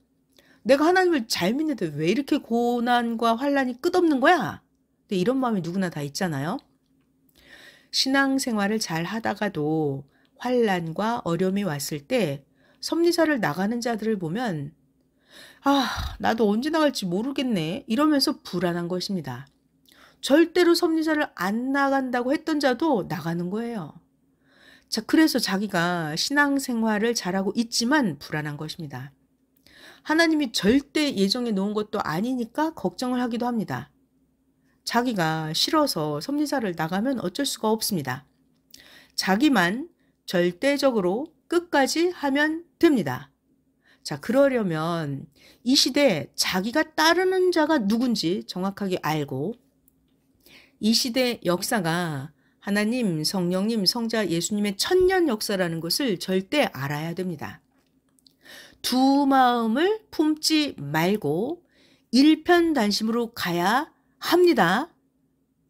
내가 하나님을 잘 믿는데 왜 이렇게 고난과 환난이 끝없는 거야? 근데 이런 마음이 누구나 다 있잖아요. 신앙생활을 잘 하다가도 환난과 어려움이 왔을 때 섭리사를 나가는 자들을 보면 나도 언제 나갈지 모르겠네 이러면서 불안한 것입니다. 절대로 섭리사를 안 나간다고 했던 자도 나가는 거예요. 자, 그래서 자기가 신앙생활을 잘하고 있지만 불안한 것입니다. 하나님이 절대 예정해 놓은 것도 아니니까 걱정을 하기도 합니다. 자기가 싫어서 섭리사를 나가면 어쩔 수가 없습니다. 자기만 절대적으로 끝까지 하면 됩니다. 자, 그러려면 이 시대 자기가 따르는 자가 누군지 정확하게 알고 이 시대 역사가 하나님, 성령님, 성자 예수님의 천년 역사라는 것을 절대 알아야 됩니다. 두 마음을 품지 말고 일편단심으로 가야 합니다.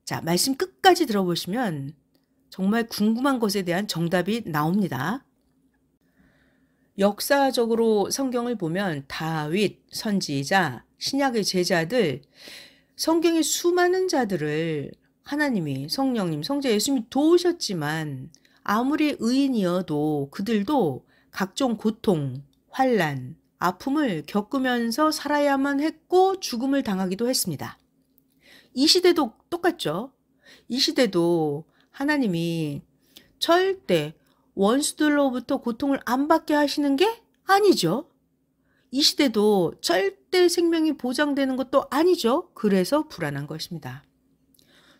자, 말씀 끝까지 들어보시면 정말 궁금한 것에 대한 정답이 나옵니다. 역사적으로 성경을 보면 다윗, 선지자, 신약의 제자들, 성경의 수많은 자들을 하나님이, 성령님, 성자 예수님이 도우셨지만 아무리 의인이어도 그들도 각종 고통, 환난, 아픔을 겪으면서 살아야만 했고 죽음을 당하기도 했습니다. 이 시대도 똑같죠. 이 시대도 하나님이 절대 원수들로부터 고통을 안 받게 하시는 게 아니죠. 이 시대도 절대 생명이 보장되는 것도 아니죠. 그래서 불안한 것입니다.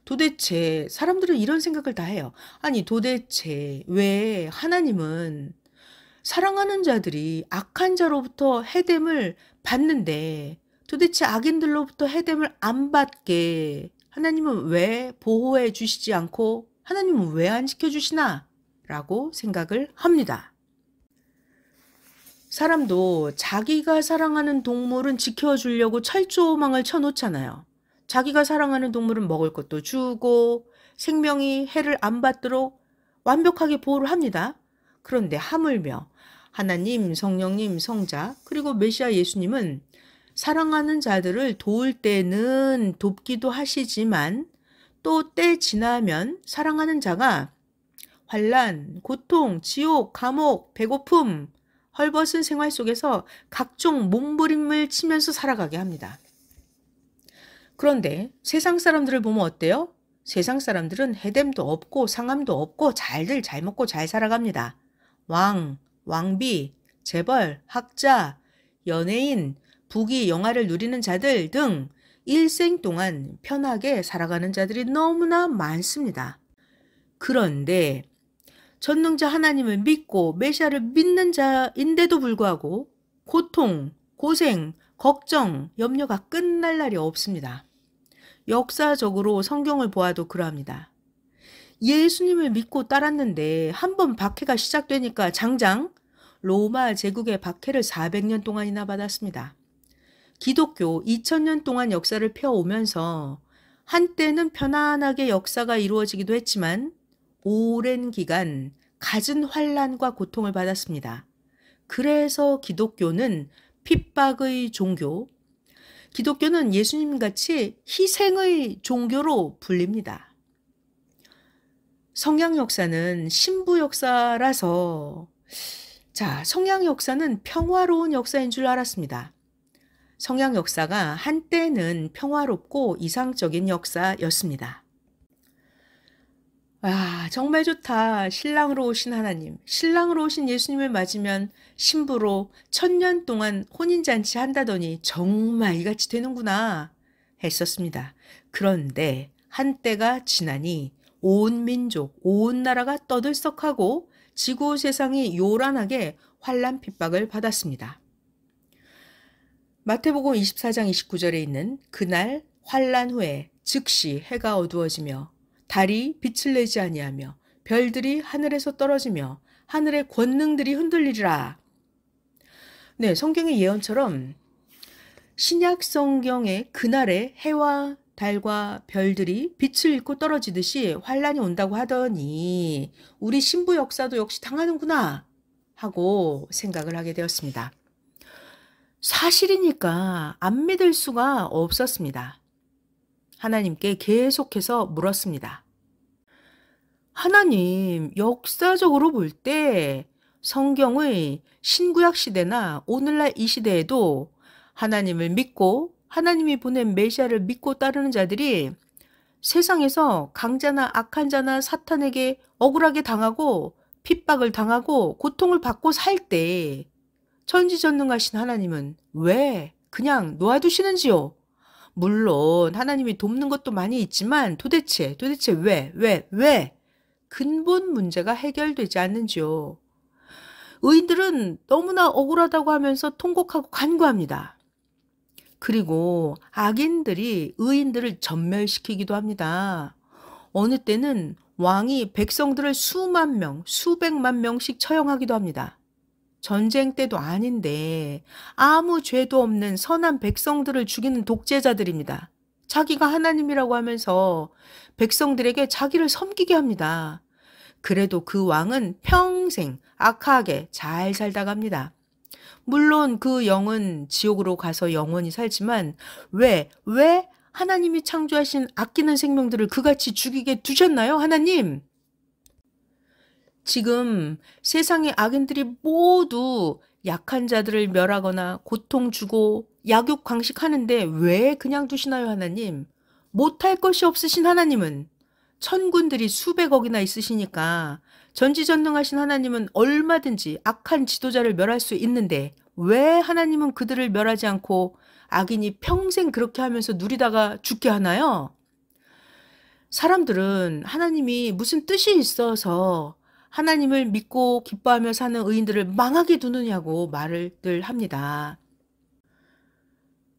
도대체 사람들은 이런 생각을 다 해요. 아니, 도대체 왜 하나님은 사랑하는 자들이 악한 자로부터 해됨을 받는데 도대체 악인들로부터 해됨을 안 받게 하나님은 왜 보호해 주시지 않고 하나님은 왜 안 지켜주시나? 라고 생각을 합니다. 사람도 자기가 사랑하는 동물은 지켜주려고 철조망을 쳐놓잖아요. 자기가 사랑하는 동물은 먹을 것도 주고 생명이 해를 안 받도록 완벽하게 보호를 합니다. 그런데 하물며 하나님, 성령님, 성자 그리고 메시아 예수님은 사랑하는 자들을 도울 때는 돕기도 하시지만 또 때 지나면 사랑하는 자가 환난, 고통, 지옥, 감옥, 배고픔, 헐벗은 생활 속에서 각종 몸부림을 치면서 살아가게 합니다. 그런데 세상 사람들을 보면 어때요? 세상 사람들은 해됨도 없고 상함도 없고 잘들 잘 먹고 잘 살아갑니다. 왕, 왕비, 재벌, 학자, 연예인, 부귀, 영화를 누리는 자들 등 일생 동안 편하게 살아가는 자들이 너무나 많습니다. 그런데 전능자 하나님을 믿고 메시아를 믿는 자인데도 불구하고 고통, 고생, 걱정, 염려가 끝날 날이 없습니다. 역사적으로 성경을 보아도 그러합니다. 예수님을 믿고 따랐는데 한번 박해가 시작되니까 장장 로마 제국의 박해를 400년 동안이나 받았습니다. 기독교 2000년 동안 역사를 펴오면서 한때는 편안하게 역사가 이루어지기도 했지만 오랜 기간 갖은 환난과 고통을 받았습니다. 그래서 기독교는 핍박의 종교, 기독교는 예수님같이 희생의 종교로 불립니다. 성양 역사는 신부 역사라서 성양 역사는 평화로운 역사인 줄 알았습니다. 성양 역사가 한때는 평화롭고 이상적인 역사였습니다. 와, 정말 좋다. 신랑으로 오신 하나님, 신랑으로 오신 예수님을 맞으면 신부로 1000년 동안 혼인잔치 한다더니 정말 이같이 되는구나 했었습니다. 그런데 한때가 지나니 온 민족, 온 나라가 떠들썩하고 지구 세상이 요란하게 환난 핍박을 받았습니다. 마태복음 24장 29절에 있는 그날 환난 후에 즉시 해가 어두워지며 달이 빛을 내지 아니하며 별들이 하늘에서 떨어지며 하늘의 권능들이 흔들리리라. 네, 성경의 예언처럼 신약 성경의 그날에 해와 달과 별들이 빛을 잃고 떨어지듯이 환난이 온다고 하더니 우리 신부 역사도 역시 당하는구나 하고 생각을 하게 되었습니다. 사실이니까 안 믿을 수가 없었습니다. 하나님께 계속해서 물었습니다. 하나님, 역사적으로 볼 때 성경의 신구약 시대나 오늘날 이 시대에도 하나님을 믿고 하나님이 보낸 메시아를 믿고 따르는 자들이 세상에서 강자나 악한 자나 사탄에게 억울하게 당하고 핍박을 당하고 고통을 받고 살 때 천지전능하신 하나님은 왜 그냥 놓아두시는지요? 물론 하나님이 돕는 것도 많이 있지만 도대체 왜 근본 문제가 해결되지 않는지요? 의인들은 너무나 억울하다고 하면서 통곡하고 간구합니다. 그리고 악인들이 의인들을 전멸시키기도 합니다. 어느 때는 왕이 백성들을 수만 명, 수백만 명씩 처형하기도 합니다. 전쟁 때도 아닌데 아무 죄도 없는 선한 백성들을 죽이는 독재자들입니다. 자기가 하나님이라고 하면서 백성들에게 자기를 섬기게 합니다. 그래도 그 왕은 평생 악하게 잘 살다 갑니다. 물론 그 영은 지옥으로 가서 영원히 살지만 왜 하나님이 창조하신 아끼는 생명들을 그같이 죽이게 두셨나요, 하나님? 지금 세상의 악인들이 모두 약한 자들을 멸하거나 고통 주고 약육 강식하는데 왜 그냥 두시나요, 하나님? 못할 것이 없으신 하나님은 천군들이 수백억이나 있으시니까 전지전능하신 하나님은 얼마든지 악한 지도자를 멸할 수 있는데 왜 하나님은 그들을 멸하지 않고 악인이 평생 그렇게 하면서 누리다가 죽게 하나요? 사람들은 하나님이 무슨 뜻이 있어서 하나님을 믿고 기뻐하며 사는 의인들을 망하게 두느냐고 말을 늘 합니다.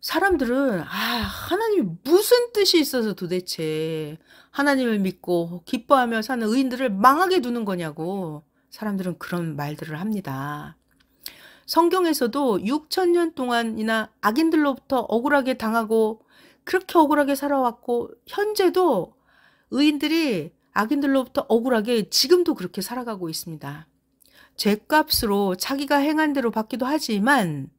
사람들은 하나님이 무슨 뜻이 있어서 도대체 하나님을 믿고 기뻐하며 사는 의인들을 망하게 두는 거냐고 사람들은 그런 말들을 합니다. 성경에서도 6,000년 동안이나 악인들로부터 억울하게 당하고 그렇게 억울하게 살아왔고 현재도 의인들이 악인들로부터 억울하게 지금도 그렇게 살아가고 있습니다. 죄값으로 자기가 행한 대로 받기도 하지만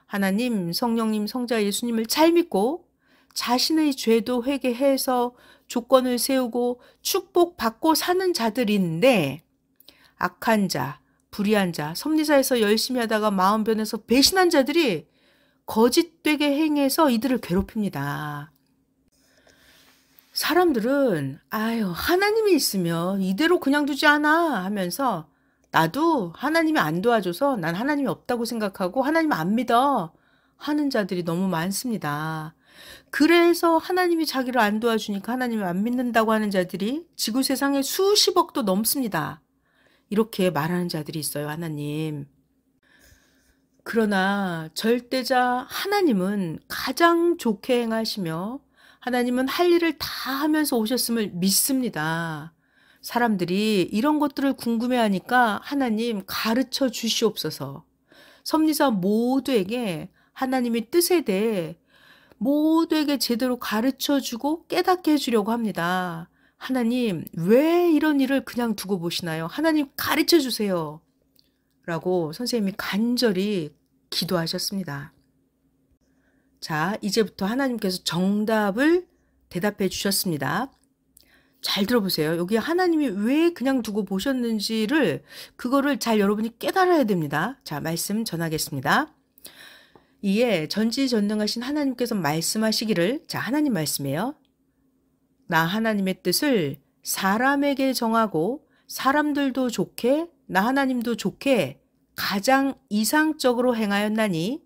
하나님, 성령님, 성자 예수님을 잘 믿고 자신의 죄도 회개해서 조건을 세우고 축복받고 사는 자들인데 악한 자, 불의한 자, 섭리사에서 열심히 하다가 마음 변해서 배신한 자들이 거짓되게 행해서 이들을 괴롭힙니다. 사람들은 하나님이 있으면 이대로 그냥 두지 않아 하면서 나도 하나님이 안 도와줘서 난 하나님이 없다고 생각하고 하나님 안 믿어 하는 자들이 너무 많습니다. 그래서 하나님이 자기를 안 도와주니까 하나님을 안 믿는다고 하는 자들이 지구 세상에 수십억도 넘습니다. 이렇게 말하는 자들이 있어요, 하나님. 그러나 절대자 하나님은 가장 좋게 행하시며 하나님은 할 일을 다 하면서 오셨음을 믿습니다. 사람들이 이런 것들을 궁금해하니까 하나님 가르쳐 주시옵소서. 섭리자 모두에게 하나님의 뜻에 대해 모두에게 제대로 가르쳐 주고 깨닫게 해주려고 합니다. 하나님 왜 이런 일을 그냥 두고 보시나요? 하나님 가르쳐 주세요. 라고 선생님이 간절히 기도하셨습니다. 자, 이제부터 하나님께서 정답을 대답해 주셨습니다. 잘 들어보세요. 여기 하나님이 왜 그냥 두고 보셨는지를 그거를 잘 여러분이 깨달아야 됩니다. 자, 말씀 전하겠습니다. 이에 전지전능하신 하나님께서 말씀하시기를, 자, 하나님 말씀이에요. 나 하나님의 뜻을 사람에게 정하고 사람들도 좋게 나 하나님도 좋게 가장 이상적으로 행하였나니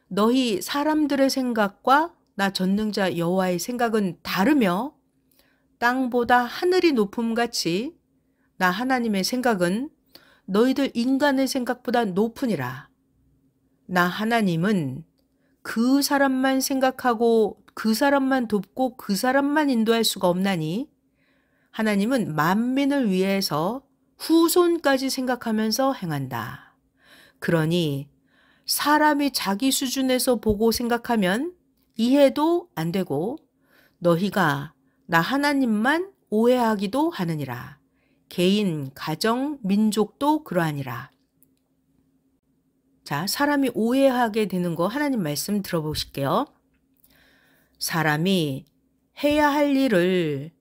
너희 사람들의 생각과 나 전능자 여호와의 생각은 다르며 땅보다 하늘이 높음같이 나 하나님의 생각은 너희들 인간의 생각보다 높으니라. 나 하나님은 그 사람만 생각하고 그 사람만 돕고 그 사람만 인도할 수가 없나니 하나님은 만민을 위해서 후손까지 생각하면서 행한다. 그러니 사람이 자기 수준에서 보고 생각하면 이해도 안 되고 너희가 나 하나님만 오해하기도 하느니라. 개인, 가정, 민족도 그러하니라. 자, 사람이 오해하게 되는 거 하나님 말씀 들어보실게요. 사람이 해야 할 일을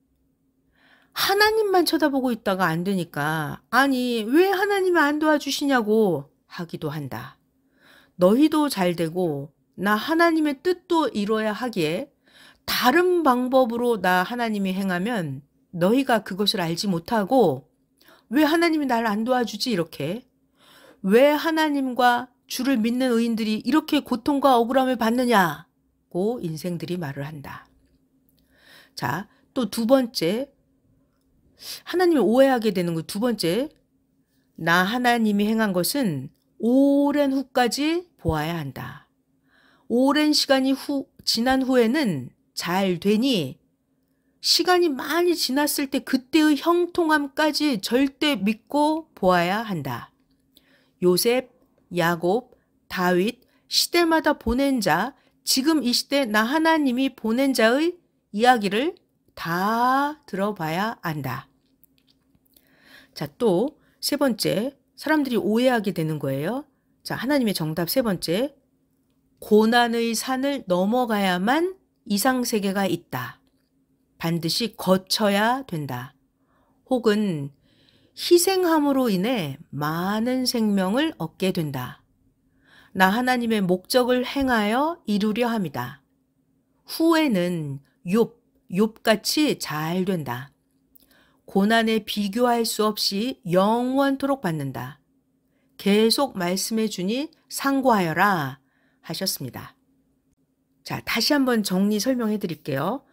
하나님만 쳐다보고 있다가 안 되니까 아니 왜 하나님이 안 도와주시냐고 하기도 한다. 너희도 잘 되고 나 하나님의 뜻도 이뤄야 하기에 다른 방법으로 나 하나님이 행하면 너희가 그것을 알지 못하고 왜 하나님이 날 안 도와주지? 이렇게. 왜 하나님과 주를 믿는 의인들이 이렇게 고통과 억울함을 받느냐고 인생들이 말을 한다. 자, 또 두 번째, 하나님을 오해하게 되는 거 두 번째, 나 하나님이 행한 것은 오랜 후까지 보아야 한다. 오랜 시간이 지난 후에는 잘 되니 시간이 많이 지났을 때 그때의 형통함까지 절대 믿고 보아야 한다. 요셉, 야곱, 다윗, 시대마다 보낸 자, 지금 이 시대 나 하나님이 보낸 자의 이야기를 다 들어봐야 한다. 자, 또 세 번째, 사람들이 오해하게 되는 거예요. 자, 하나님의 정답 세 번째, 고난의 산을 넘어가야만 이상세계가 있다. 반드시 거쳐야 된다. 혹은 희생함으로 인해 많은 생명을 얻게 된다. 나 하나님의 목적을 행하여 이루려 합니다. 후에는 욥같이 잘 된다. 고난에 비교할 수 없이 영원토록 받는다. 계속 말씀해 주니 상고하여라 하셨습니다. 자, 다시 한번 정리 설명해 드릴게요.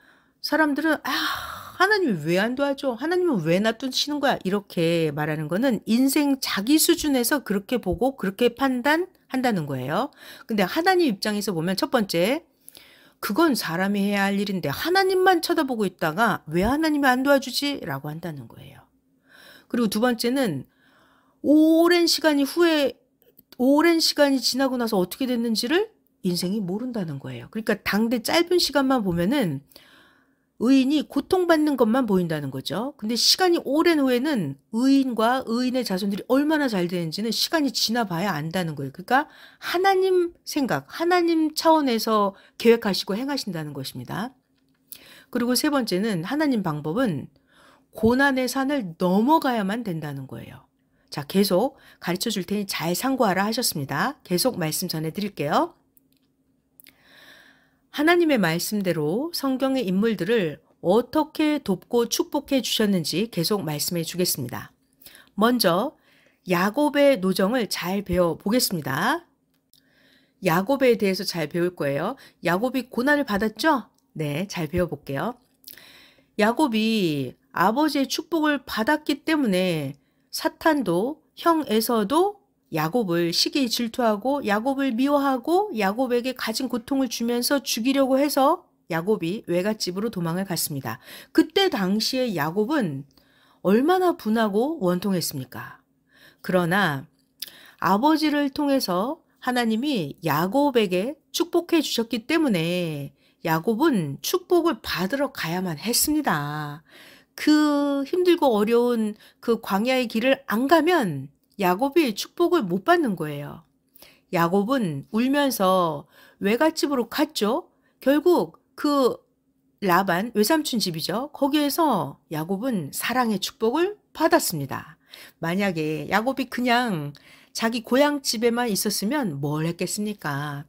사람들은 하나님이 왜 안 도와줘? 하나님은 왜 놔두시는 거야? 이렇게 말하는 거는 인생 자기 수준에서 그렇게 보고 그렇게 판단한다는 거예요. 근데 하나님 입장에서 보면 첫 번째, 그건 사람이 해야 할 일인데 하나님만 쳐다보고 있다가 왜 하나님이 안 도와주지? 라고 한다는 거예요. 그리고 두 번째는 오랜 시간이 지나고 나서 어떻게 됐는지를 인생이 모른다는 거예요. 그러니까 당대 짧은 시간만 보면은 의인이 고통받는 것만 보인다는 거죠. 근데 시간이 오랜 후에는 의인과 의인의 자손들이 얼마나 잘 되는지는 시간이 지나봐야 안다는 거예요. 그러니까 하나님 생각, 하나님 차원에서 계획하시고 행하신다는 것입니다. 그리고 세 번째는 하나님 방법은 고난의 산을 넘어가야만 된다는 거예요. 자, 계속 가르쳐 줄 테니 잘 상고하라 하셨습니다. 계속 말씀 전해드릴게요. 하나님의 말씀대로 성경의 인물들을 어떻게 돕고 축복해 주셨는지 계속 말씀해 주겠습니다. 먼저 야곱의 노정을 잘 배워보겠습니다. 야곱에 대해서 잘 배울 거예요. 야곱이 고난을 받았죠? 네, 잘 배워볼게요. 야곱이 아버지의 축복을 받았기 때문에 사탄도 형 에서도 야곱을 시기 질투하고 야곱을 미워하고 야곱에게 가진 고통을 주면서 죽이려고 해서 야곱이 외갓집으로 도망을 갔습니다. 그때 당시에 야곱은 얼마나 분하고 원통했습니까? 그러나 아버지를 통해서 하나님이 야곱에게 축복해 주셨기 때문에 야곱은 축복을 받으러 가야만 했습니다. 그 힘들고 어려운 그 광야의 길을 안 가면 야곱이 축복을 못 받는 거예요. 야곱은 울면서 외갓집으로 갔죠. 결국 그 라반 외삼촌 집이죠. 거기에서 야곱은 사랑의 축복을 받았습니다. 만약에 야곱이 그냥 자기 고향집에만 있었으면 뭘 했겠습니까?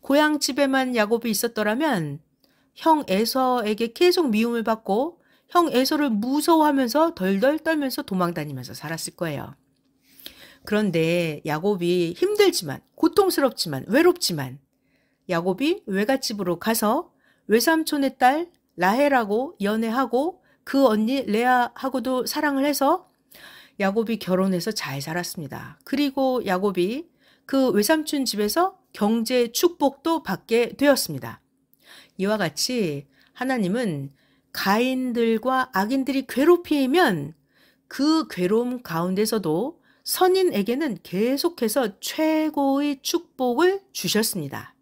고향집에만 야곱이 있었더라면 형 에서에게 계속 미움을 받고 형 에서를 무서워하면서 덜덜 떨면서 도망다니면서 살았을 거예요. 그런데 야곱이 힘들지만 고통스럽지만 외롭지만 야곱이 외갓집으로 가서 외삼촌의 딸 라헬하고 연애하고 그 언니 레아하고도 사랑을 해서 야곱이 결혼해서 잘 살았습니다. 그리고 야곱이 그 외삼촌 집에서 경제 축복도 받게 되었습니다. 이와 같이 하나님은 가인들과 악인들이 괴롭히면 그 괴로움 가운데서도 선인에게는 계속해서 최고의 축복을 주셨습니다.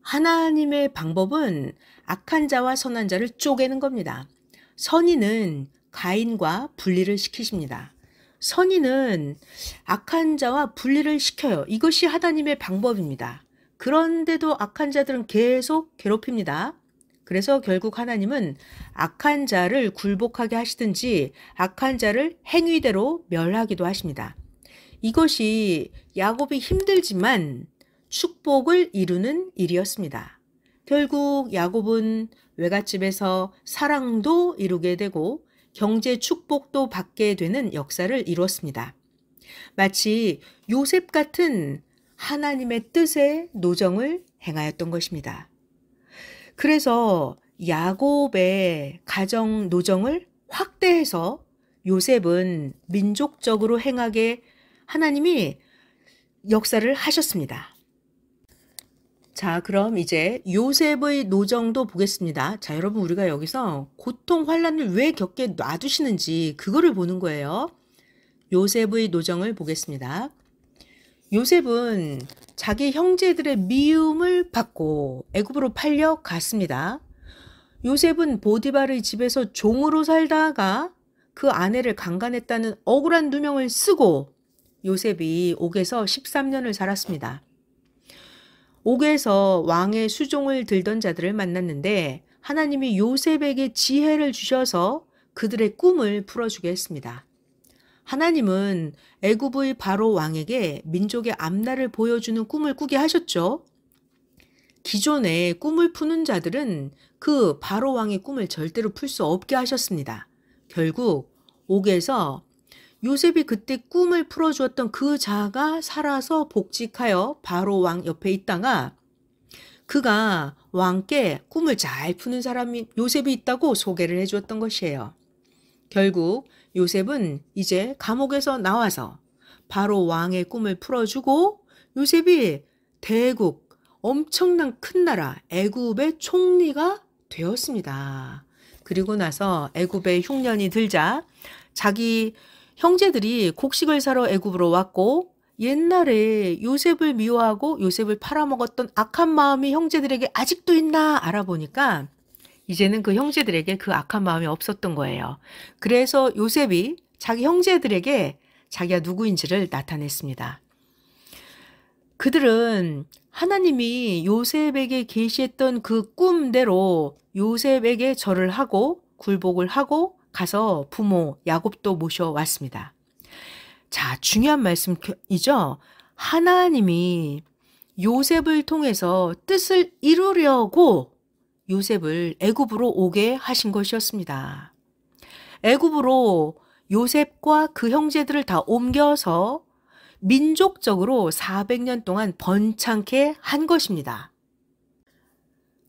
하나님의 방법은 악한 자와 선한 자를 쪼개는 겁니다. 선인은 가인과 분리를 시키십니다. 선인은 악한 자와 분리를 시켜요. 이것이 하나님의 방법입니다. 그런데도 악한 자들은 계속 괴롭힙니다. 그래서 결국 하나님은 악한 자를 굴복하게 하시든지 악한 자를 행위대로 멸하기도 하십니다. 이것이 야곱이 힘들지만 축복을 이루는 일이었습니다. 결국 야곱은 외갓집에서 사랑도 이루게 되고 경제 축복도 받게 되는 역사를 이루었습니다. 마치 요셉 같은 하나님의 뜻의 노정을 행하였던 것입니다. 그래서 야곱의 가정 노정을 확대해서 요셉은 민족적으로 행하게 하나님이 역사를 하셨습니다. 자, 그럼 이제 요셉의 노정도 보겠습니다. 자, 여러분, 우리가 여기서 고통, 환난을 왜 겪게 놔두시는지 그거를 보는 거예요. 요셉의 노정을 보겠습니다. 요셉은 자기 형제들의 미움을 받고 애굽으로 팔려 갔습니다. 요셉은 보디발의 집에서 종으로 살다가 그 아내를 강간했다는 억울한 누명을 쓰고 요셉이 옥에서 13년을 살았습니다. 옥에서 왕의 수종을 들던 자들을 만났는데 하나님이 요셉에게 지혜를 주셔서 그들의 꿈을 풀어주게 했습니다. 하나님은 애굽의 바로 왕에게 민족의 앞날을 보여주는 꿈을 꾸게 하셨죠. 기존에 꿈을 푸는 자들은 그 바로 왕의 꿈을 절대로 풀 수 없게 하셨습니다. 결국 옥에서 요셉이 그때 꿈을 풀어주었던 그 자가 살아서 복직하여 바로 왕 옆에 있다가 그가 왕께 꿈을 잘 푸는 사람이 요셉이 있다고 소개를 해주었던 것이에요. 결국 요셉은 이제 감옥에서 나와서 바로 왕의 꿈을 풀어주고 요셉이 대국, 엄청난 큰 나라 애굽의 총리가 되었습니다. 그리고 나서 애굽의 흉년이 들자 자기 형제들이 곡식을 사러 애굽으로 왔고 옛날에 요셉을 미워하고 요셉을 팔아먹었던 악한 마음이 형제들에게 아직도 있나 알아보니까 이제는 그 형제들에게 그 악한 마음이 없었던 거예요. 그래서 요셉이 자기 형제들에게 자기가 누구인지를 나타냈습니다. 그들은 하나님이 요셉에게 계시했던 그 꿈대로 요셉에게 절을 하고 굴복을 하고 가서 부모 야곱도 모셔왔습니다. 자, 중요한 말씀이죠. 하나님이 요셉을 통해서 뜻을 이루려고 요셉을 애굽으로 오게 하신 것이었습니다. 애굽으로 요셉과 그 형제들을 다 옮겨서 민족적으로 400년 동안 번창케 한 것입니다.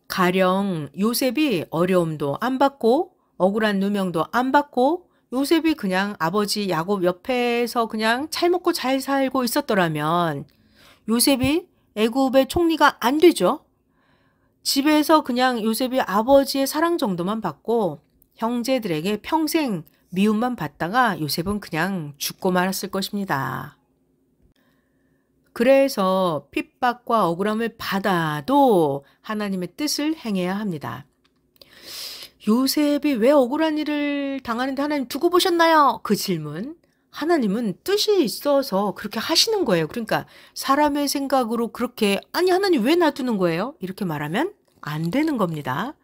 가령 요셉이 어려움도 안 받고 억울한 누명도 안 받고 요셉이 그냥 아버지 야곱 옆에서 그냥 잘 먹고 잘 살고 있었더라면 요셉이 애굽의 총리가 안 되죠. 집에서 그냥 요셉이 아버지의 사랑 정도만 받고 형제들에게 평생 미움만 받다가 요셉은 그냥 죽고 말았을 것입니다. 그래서 핍박과 억울함을 받아도 하나님의 뜻을 행해야 합니다. 요셉이 왜 억울한 일을 당하는데 하나님 두고 보셨나요? 그 질문. 하나님은 뜻이 있어서 그렇게 하시는 거예요. 그러니까 사람의 생각으로 그렇게 아니 하나님 왜 놔두는 거예요? 이렇게 말하면 안 되는 겁니다.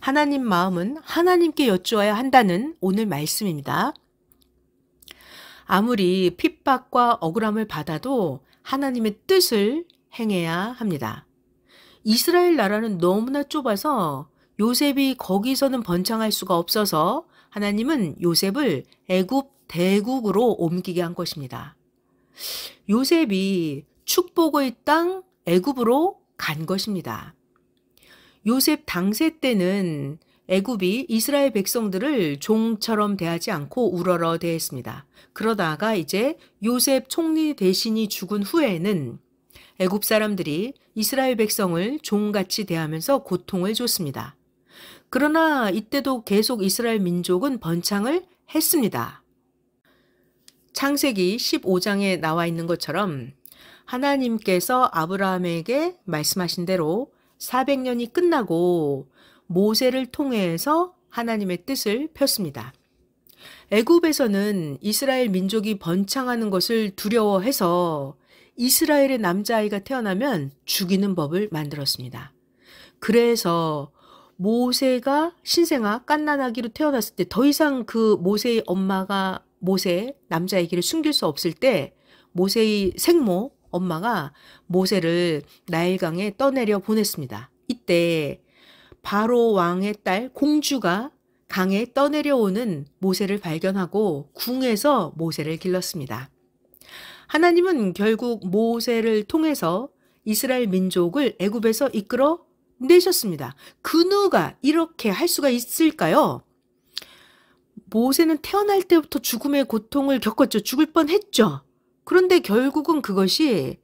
하나님 마음은 하나님께 여쭈어야 한다는 오늘 말씀입니다. 아무리 핍박과 억울함을 받아도 하나님의 뜻을 행해야 합니다. 이스라엘 나라는 너무나 좁아서 요셉이 거기서는 번창할 수가 없어서 하나님은 요셉을 애굽 대국으로 옮기게 한 것입니다. 요셉이 축복의 땅 애굽으로 간 것입니다. 요셉 당세 때는 애굽이 이스라엘 백성들을 종처럼 대하지 않고 우러러 대했습니다. 그러다가 이제 요셉 총리 대신이 죽은 후에는 애굽 사람들이 이스라엘 백성을 종같이 대하면서 고통을 줬습니다. 그러나 이때도 계속 이스라엘 민족은 번창을 했습니다. 창세기 15장에 나와 있는 것처럼 하나님께서 아브라함에게 말씀하신 대로 400년이 끝나고 모세를 통해서 하나님의 뜻을 폈습니다. 애굽에서는 이스라엘 민족이 번창하는 것을 두려워해서 이스라엘의 남자아이가 태어나면 죽이는 법을 만들었습니다. 그래서 모세가 신생아 갓난아기로 태어났을 때 더 이상 그 모세의 엄마가 모세 남자아기를 숨길 수 없을 때 모세의 생모 엄마가 모세를 나일강에 떠내려 보냈습니다. 이때 바로 왕의 딸 공주가 강에 떠내려오는 모세를 발견하고 궁에서 모세를 길렀습니다. 하나님은 결국 모세를 통해서 이스라엘 민족을 애굽에서 이끌어 내셨습니다. 그 누가 이렇게 할 수가 있을까요? 모세는 태어날 때부터 죽음의 고통을 겪었죠. 죽을 뻔했죠. 그런데 결국은 그것이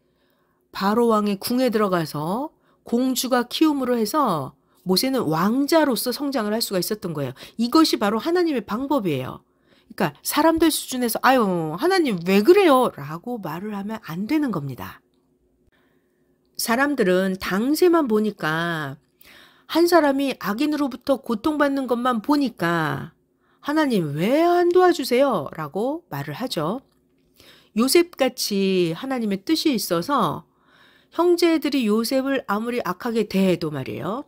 바로 왕의 궁에 들어가서 공주가 키움으로 해서 모세는 왕자로서 성장을 할 수가 있었던 거예요. 이것이 바로 하나님의 방법이에요. 그러니까 사람들 수준에서 아유 하나님 왜 그래요? 라고 말을 하면 안 되는 겁니다. 사람들은 당세만 보니까 한 사람이 악인으로부터 고통받는 것만 보니까 하나님 왜 안 도와주세요? 라고 말을 하죠. 요셉같이 하나님의 뜻이 있어서 형제들이 요셉을 아무리 악하게 대해도 말이에요.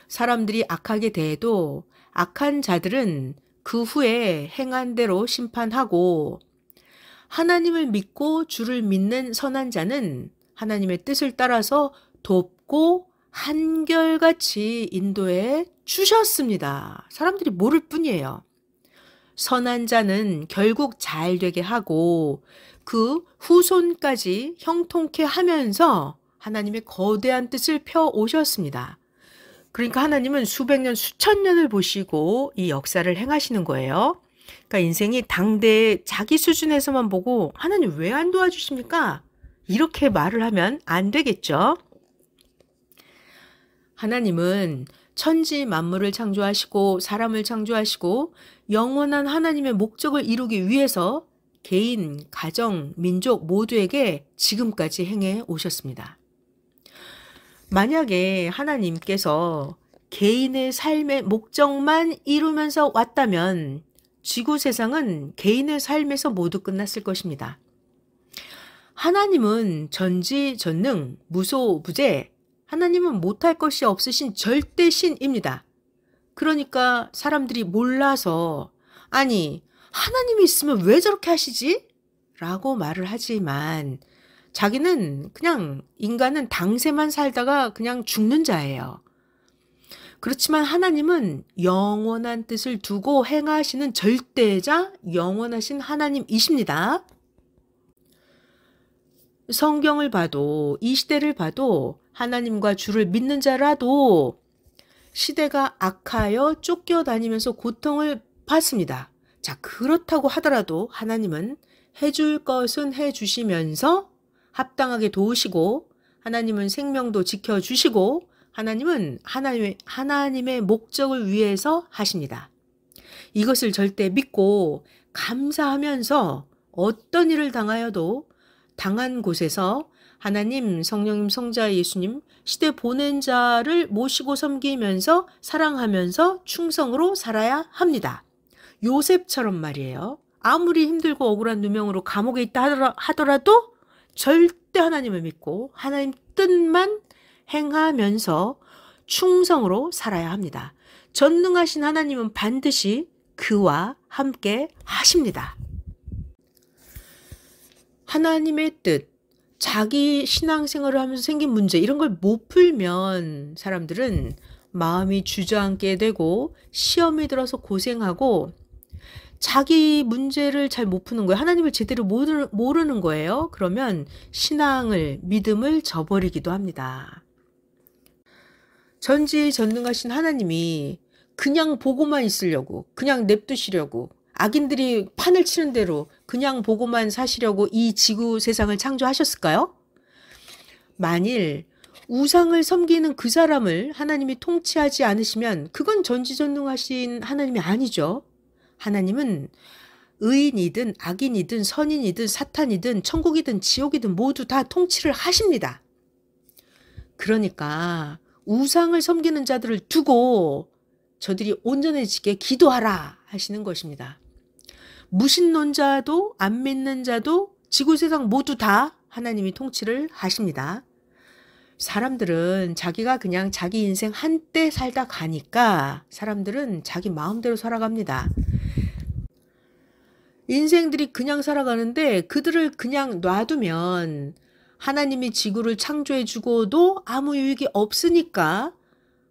사람들이 악하게 대해도 악한 자들은 그 후에 행한 대로 심판하고 하나님을 믿고 주를 믿는 선한 자는 하나님의 뜻을 따라서 돕고 한결같이 인도해 주셨습니다. 사람들이 모를 뿐이에요. 선한 자는 결국 잘 되게 하고 그 후손까지 형통케 하면서 하나님의 거대한 뜻을 펴 오셨습니다. 그러니까 하나님은 수백 년, 수천 년을 보시고 이 역사를 행하시는 거예요. 그러니까 인생이 당대의 자기 수준에서만 보고 하나님 왜 안 도와주십니까? 이렇게 말을 하면 안 되겠죠. 하나님은 천지 만물을 창조하시고 사람을 창조하시고 영원한 하나님의 목적을 이루기 위해서 개인, 가정, 민족 모두에게 지금까지 행해 오셨습니다. 만약에 하나님께서 개인의 삶의 목적만 이루면서 왔다면 지구 세상은 개인의 삶에서 모두 끝났을 것입니다. 하나님은 전지전능, 무소부재, 하나님은 못할 것이 없으신 절대신입니다. 그러니까 사람들이 몰라서 아니 하나님이 있으면 왜 저렇게 하시지? 라고 말을 하지만 자기는 그냥 인간은 당세만 살다가 그냥 죽는 자예요. 그렇지만 하나님은 영원한 뜻을 두고 행하시는 절대자, 영원하신 하나님이십니다. 성경을 봐도 이 시대를 봐도 하나님과 주를 믿는 자라도 시대가 악하여 쫓겨다니면서 고통을 받습니다. 자, 그렇다고 하더라도 하나님은 해줄 것은 해주시면서 합당하게 도우시고 하나님은 생명도 지켜주시고 하나님은 하나님의 목적을 위해서 하십니다. 이것을 절대 믿고 감사하면서 어떤 일을 당하여도 당한 곳에서 하나님, 성령님, 성자 예수님, 시대 보낸 자를 모시고 섬기면서 사랑하면서 충성으로 살아야 합니다. 요셉처럼 말이에요. 아무리 힘들고 억울한 누명으로 감옥에 있다 하더라도 절대 하나님을 믿고 하나님 뜻만 행하면서 충성으로 살아야 합니다. 전능하신 하나님은 반드시 그와 함께 하십니다. 하나님의 뜻, 자기 신앙생활을 하면서 생긴 문제 이런 걸 못 풀면 사람들은 마음이 주저앉게 되고 시험이 들어서 고생하고 자기 문제를 잘 못 푸는 거예요. 하나님을 제대로 모르는 거예요. 그러면 신앙을, 믿음을 저버리기도 합니다. 전지전능하신 하나님이 그냥 보고만 있으려고, 그냥 냅두시려고, 악인들이 판을 치는 대로 그냥 보고만 사시려고 이 지구 세상을 창조하셨을까요? 만일 우상을 섬기는 그 사람을 하나님이 통치하지 않으시면 그건 전지전능하신 하나님이 아니죠. 하나님은 의인이든 악인이든 선인이든 사탄이든 천국이든 지옥이든 모두 다 통치를 하십니다. 그러니까 우상을 섬기는 자들을 두고 저들이 온전해지게 기도하라 하시는 것입니다. 무신론자도 안 믿는 자도 지구세상 모두 다 하나님이 통치를 하십니다. 사람들은 자기가 그냥 자기 인생 한때 살다 가니까 사람들은 자기 마음대로 살아갑니다. 인생들이 그냥 살아가는데 그들을 그냥 놔두면 하나님이 지구를 창조해 주고도 아무 유익이 없으니까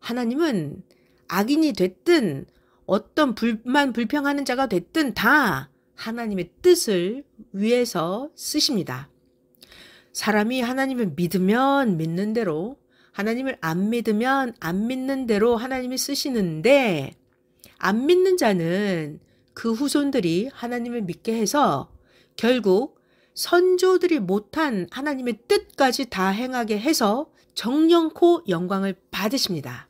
하나님은 악인이 됐든 어떤 불만 불평하는 자가 됐든 다 하나님의 뜻을 위해서 쓰십니다. 사람이 하나님을 믿으면 믿는 대로, 하나님을 안 믿으면 안 믿는 대로 하나님이 쓰시는데, 안 믿는 자는 그 후손들이 하나님을 믿게 해서 결국 선조들이 못한 하나님의 뜻까지 다 행하게 해서 정령코 영광을 받으십니다.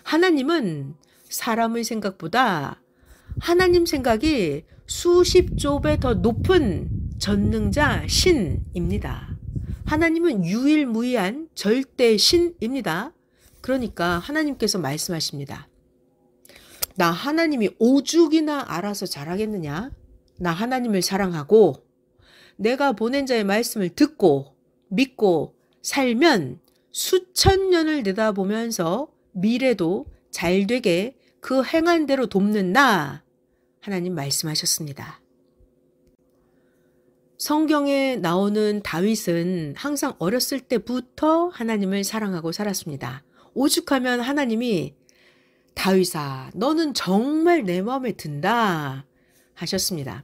하나님은 사람의 생각보다 하나님 생각이 수십조 배 더 높은 전능자 신입니다. 하나님은 유일무이한 절대 신입니다. 그러니까 하나님께서 말씀하십니다. 나 하나님이 오죽이나 알아서 잘하겠느냐? 나 하나님을 사랑하고 내가 보낸 자의 말씀을 듣고 믿고 살면 수천 년을 내다보면서 미래도 잘되게 그 행한 대로 돕는 나, 하나님 말씀하셨습니다. 성경에 나오는 다윗은 항상 어렸을 때부터 하나님을 사랑하고 살았습니다. 오죽하면 하나님이 다윗아, 너는 정말 내 마음에 든다 하셨습니다.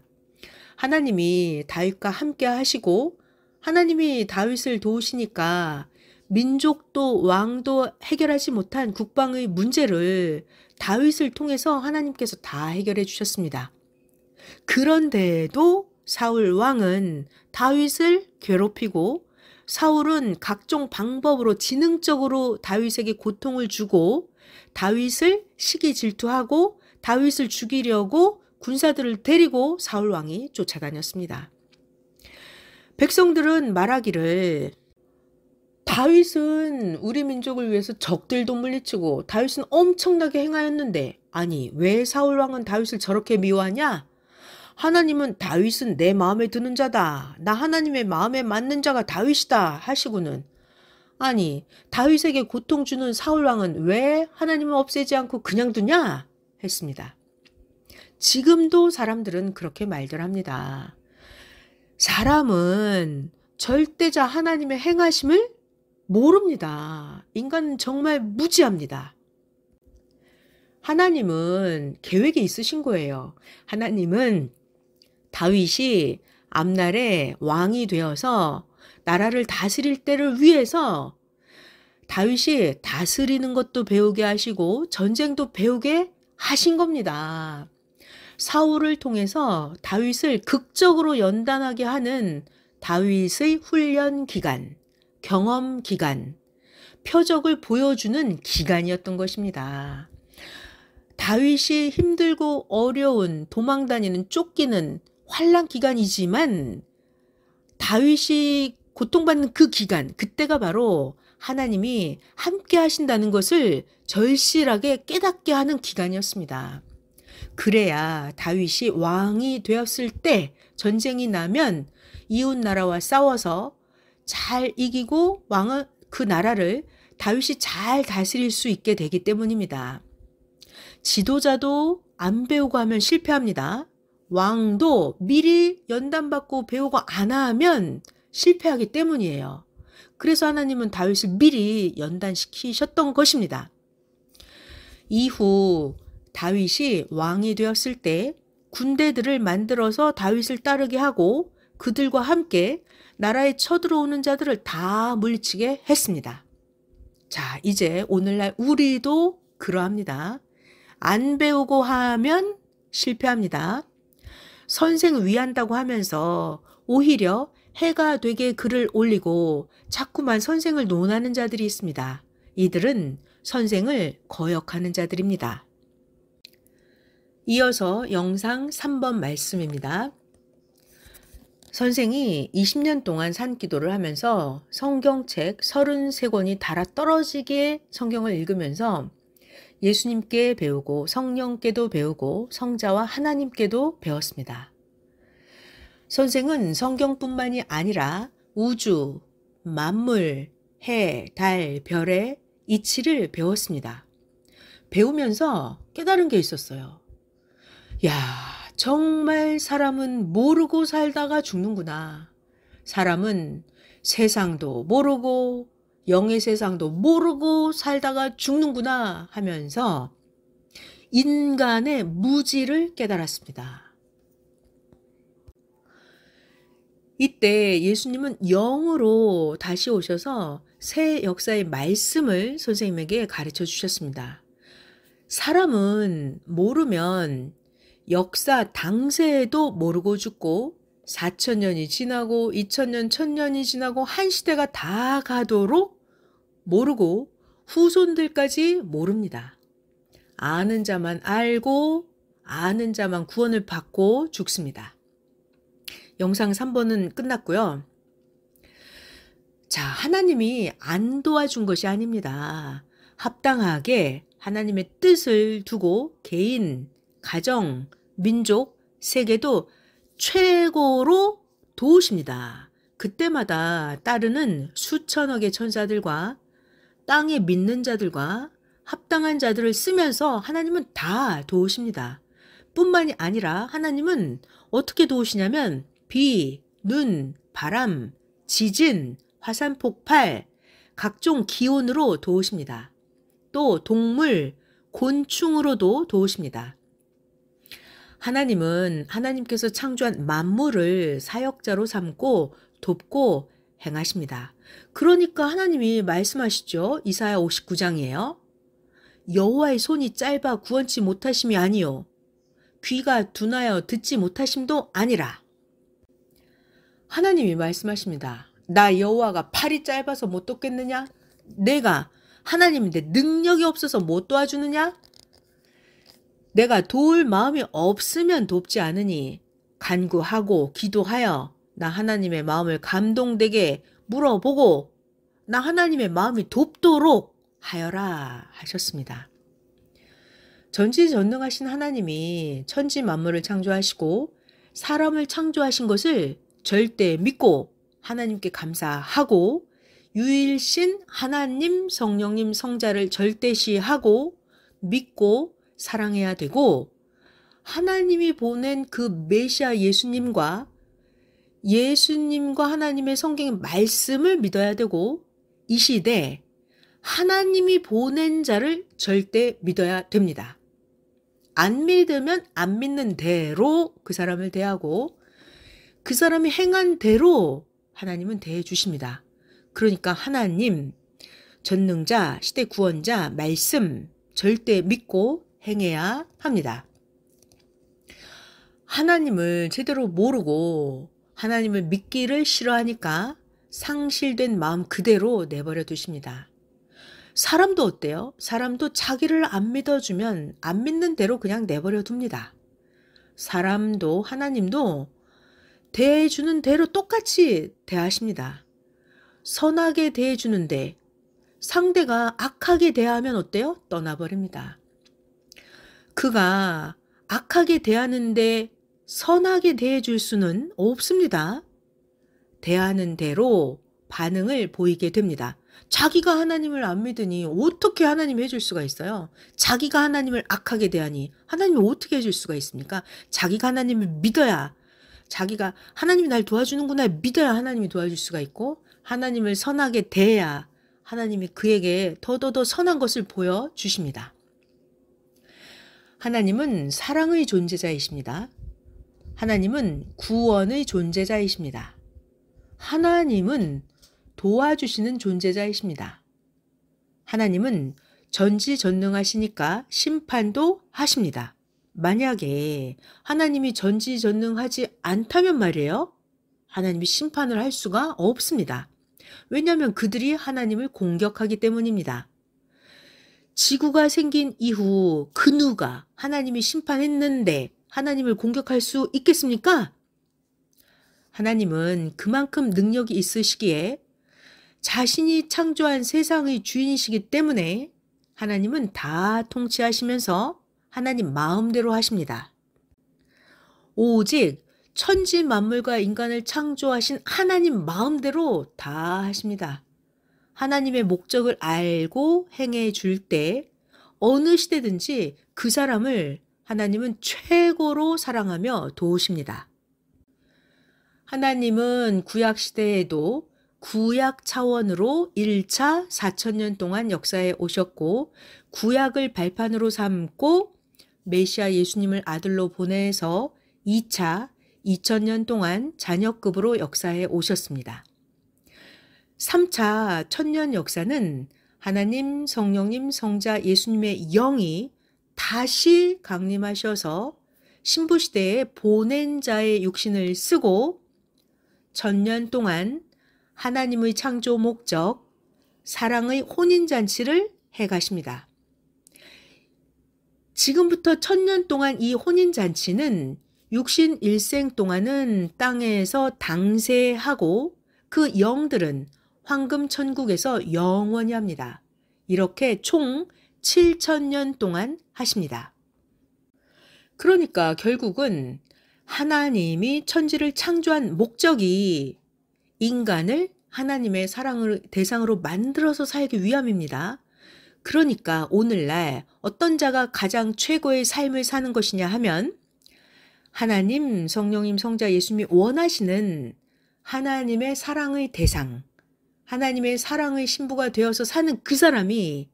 하나님이 다윗과 함께 하시고 하나님이 다윗을 도우시니까 민족도 왕도 해결하지 못한 국방의 문제를 다윗을 통해서 하나님께서 다 해결해 주셨습니다. 그런데도 사울 왕은 다윗을 괴롭히고 사울은 각종 방법으로 지능적으로 다윗에게 고통을 주고 다윗을 시기 질투하고 다윗을 죽이려고 군사들을 데리고 사울 왕이 쫓아다녔습니다. 백성들은 말하기를 다윗은 우리 민족을 위해서 적들도 물리치고 다윗은 엄청나게 행하였는데 아니 왜 사울 왕은 다윗을 저렇게 미워하냐? 하나님은 다윗은 내 마음에 드는 자다. 나 하나님의 마음에 맞는 자가 다윗이다 하시고는 아니 다윗에게 고통 주는 사울 왕은 왜 하나님을 없애지 않고 그냥 두냐? 했습니다. 지금도 사람들은 그렇게 말들 합니다. 사람은 절대자 하나님의 행하심을 모릅니다. 인간은 정말 무지합니다. 하나님은 계획이 있으신 거예요. 하나님은 다윗이 앞날에 왕이 되어서 나라를 다스릴 때를 위해서 다윗이 다스리는 것도 배우게 하시고 전쟁도 배우게 하신 겁니다. 사울을 통해서 다윗을 극적으로 연단하게 하는 다윗의 훈련 기간, 경험 기간, 표적을 보여주는 기간이었던 것입니다. 다윗이 힘들고 어려운 도망다니는 쫓기는 환난 기간이지만 다윗이 고통받는 그 기간, 그때가 바로 하나님이 함께 하신다는 것을 절실하게 깨닫게 하는 기간이었습니다. 그래야 다윗이 왕이 되었을 때 전쟁이 나면 이웃 나라와 싸워서 잘 이기고 왕은 그 나라를 다윗이 잘 다스릴 수 있게 되기 때문입니다. 지도자도 안 배우고 하면 실패합니다. 왕도 미리 연단받고 배우고 안 하면 실패하기 때문이에요. 그래서 하나님은 다윗을 미리 연단시키셨던 것입니다. 이후 다윗이 왕이 되었을 때 군대들을 만들어서 다윗을 따르게 하고 그들과 함께 나라에 쳐들어오는 자들을 다 물리치게 했습니다. 자, 이제 오늘날 우리도 그러합니다. 안 배우고 하면 실패합니다. 선생 위한다고 하면서 오히려 해가 되게 글을 올리고 자꾸만 선생을 논하는 자들이 있습니다. 이들은 선생을 거역하는 자들입니다. 이어서 영상 3번 말씀입니다. 선생이 20년 동안 산기도를 하면서 성경책 33권이 달아 떨어지게 성경을 읽으면서 예수님께 배우고 성령께도 배우고 성자와 하나님께도 배웠습니다. 선생은 성경뿐만이 아니라 우주, 만물, 해, 달, 별의 이치를 배웠습니다. 배우면서 깨달은 게 있었어요. 야, 정말 사람은 모르고 살다가 죽는구나. 사람은 세상도 모르고 영의 세상도 모르고 살다가 죽는구나 하면서 인간의 무지를 깨달았습니다. 이때 예수님은 영으로 다시 오셔서 새 역사의 말씀을 선생님에게 가르쳐 주셨습니다. 사람은 모르면 역사 당세에도 모르고 죽고 4,000년이 지나고 2,000년, 1,000년이 지나고 한 시대가 다 가도록 모르고 후손들까지 모릅니다. 아는 자만 알고 아는 자만 구원을 받고 죽습니다. 영상 3번은 끝났고요. 자, 하나님이 안 도와준 것이 아닙니다. 합당하게 하나님의 뜻을 두고 개인, 가정, 민족, 세계도 최고로 도우십니다. 그때마다 따르는 수천억의 천사들과 땅에 믿는 자들과 합당한 자들을 쓰면서 하나님은 다 도우십니다. 뿐만이 아니라 하나님은 어떻게 도우시냐면 비, 눈, 바람, 지진, 화산 폭발, 각종 기온으로 도우십니다. 또 동물, 곤충으로도 도우십니다. 하나님은 하나님께서 창조한 만물을 사역자로 삼고 돕고 행하십니다. 그러니까 하나님이 말씀하시죠. 이사야 59장이에요. 여호와의 손이 짧아 구원치 못하심이 아니요 귀가 둔하여 듣지 못하심도 아니라. 하나님이 말씀하십니다. 나 여호와가 팔이 짧아서 못 돕겠느냐? 내가 하나님인데 능력이 없어서 못 도와주느냐? 내가 도울 마음이 없으면 돕지 않으니 간구하고 기도하여 나 하나님의 마음을 감동되게 물어보고 나 하나님의 마음이 돕도록 하여라 하셨습니다. 전지전능하신 하나님이 천지 만물을 창조하시고 사람을 창조하신 것을 절대 믿고 하나님께 감사하고 유일신 하나님 성령님 성자를 절대시하고 믿고 사랑해야 되고 하나님이 보낸 그 메시아 예수님과 하나님의 성경의 말씀을 믿어야 되고 이 시대 하나님이 보낸 자를 절대 믿어야 됩니다. 안 믿으면 안 믿는 대로 그 사람을 대하고 그 사람이 행한 대로 하나님은 대해 주십니다. 그러니까 하나님, 전능자, 시대 구원자, 말씀 절대 믿고 행해야 합니다. 하나님을 제대로 모르고 하나님을 믿기를 싫어하니까 상실된 마음 그대로 내버려 두십니다. 사람도 어때요? 사람도 자기를 안 믿어주면 안 믿는 대로 그냥 내버려 둡니다. 사람도 하나님도 대해주는 대로 똑같이 대하십니다. 선하게 대해주는데 상대가 악하게 대하면 어때요? 떠나버립니다. 그가 악하게 대하는데 선하게 대해줄 수는 없습니다. 대하는 대로 반응을 보이게 됩니다. 자기가 하나님을 안 믿으니 어떻게 하나님이 해줄 수가 있어요? 자기가 하나님을 악하게 대하니 하나님이 어떻게 해줄 수가 있습니까? 자기가 하나님을 믿어야 자기가 하나님이 날 도와주는구나 믿어야 하나님이 도와줄 수가 있고 하나님을 선하게 대해야 하나님이 그에게 더더더 선한 것을 보여주십니다. 하나님은 사랑의 존재자이십니다. 하나님은 구원의 존재자이십니다. 하나님은 도와주시는 존재자이십니다. 하나님은 전지전능하시니까 심판도 하십니다. 만약에 하나님이 전지전능하지 않다면 말이에요. 하나님이 심판을 할 수가 없습니다. 왜냐하면 그들이 하나님을 공격하기 때문입니다. 지구가 생긴 이후 그 누가 하나님이 심판했는데 하나님을 공격할 수 있겠습니까? 하나님은 그만큼 능력이 있으시기에 자신이 창조한 세상의 주인이시기 때문에 하나님은 다 통치하시면서 하나님 마음대로 하십니다. 오직 천지 만물과 인간을 창조하신 하나님 마음대로 다 하십니다. 하나님의 목적을 알고 행해 줄 때 어느 시대든지 그 사람을 하나님은 최고로 사랑하며 도우십니다. 하나님은 구약 시대에도 구약 차원으로 1차 4,000년 동안 역사에 오셨고 구약을 발판으로 삼고 메시아 예수님을 아들로 보내서 2차 2000년 동안 자녀급으로 역사해 오셨습니다. 3차 천년 역사는 하나님, 성령님, 성자 예수님의 영이 다시 강림하셔서 신부시대에 보낸 자의 육신을 쓰고 1000년 동안 하나님의 창조 목적, 사랑의 혼인잔치를 해가십니다. 지금부터 1000년 동안 이 혼인잔치는 육신 일생 동안은 땅에서 당세하고 그 영들은 황금천국에서 영원히 합니다. 이렇게 총 7000년 동안 하십니다. 그러니까 결국은 하나님이 천지를 창조한 목적이 인간을 하나님의 사랑을 대상으로 만들어서 살기 위함입니다. 그러니까 오늘날 어떤 자가 가장 최고의 삶을 사는 것이냐 하면 하나님, 성령님, 성자 예수님이 원하시는 하나님의 사랑의 대상, 하나님의 사랑의 신부가 되어서 사는 그 사람이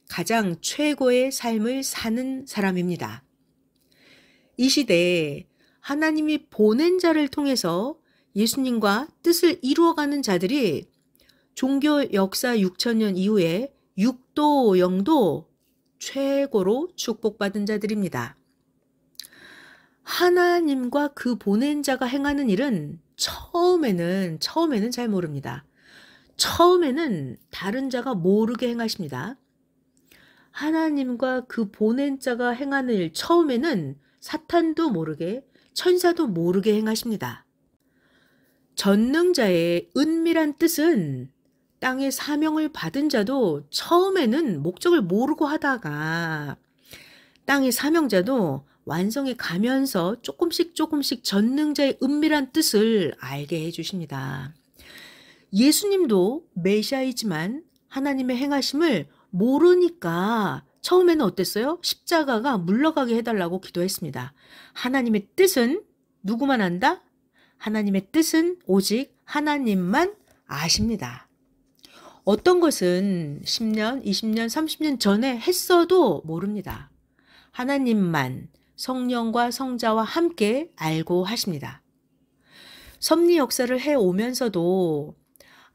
가장 최고의 삶을 사는 사람입니다. 이 시대에 하나님이 보낸 자를 통해서 예수님과 뜻을 이루어가는 자들이 종교 역사 6000년 이후에 육도 영도 최고로 축복받은 자들입니다. 하나님과 그 보낸 자가 행하는 일은 처음에는 잘 모릅니다. 처음에는 다른 자가 모르게 행하십니다. 하나님과 그 보낸 자가 행하는 일 처음에는 사탄도 모르게 천사도 모르게 행하십니다. 전능자의 은밀한 뜻은 땅의 사명을 받은 자도 처음에는 목적을 모르고 하다가 땅의 사명자도 완성해 가면서 조금씩 전능자의 은밀한 뜻을 알게 해주십니다. 예수님도 메시아이지만 하나님의 행하심을 모르니까 처음에는 어땠어요? 십자가가 물러가게 해달라고 기도했습니다. 하나님의 뜻은 누구만 안다? 하나님의 뜻은 오직 하나님만 아십니다. 어떤 것은 10년, 20년, 30년 전에 했어도 모릅니다. 하나님만 성령과 성자와 함께 알고 하십니다. 섭리 역사를 해오면서도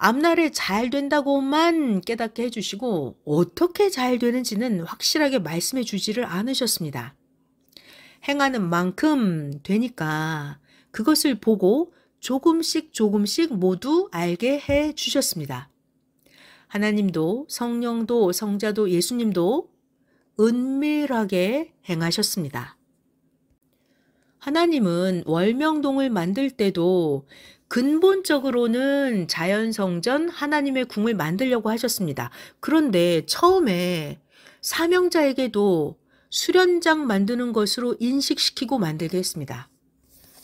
앞날에 잘 된다고만 깨닫게 해주시고 어떻게 잘 되는지는 확실하게 말씀해 주지를 않으셨습니다. 행하는 만큼 되니까 그것을 보고 조금씩 모두 알게 해 주셨습니다. 하나님도 성령도 성자도 예수님도 은밀하게 행하셨습니다. 하나님은 월명동을 만들 때도 근본적으로는 자연성전 하나님의 궁을 만들려고 하셨습니다. 그런데 처음에 사명자에게도 수련장 만드는 것으로 인식시키고 만들게 했습니다.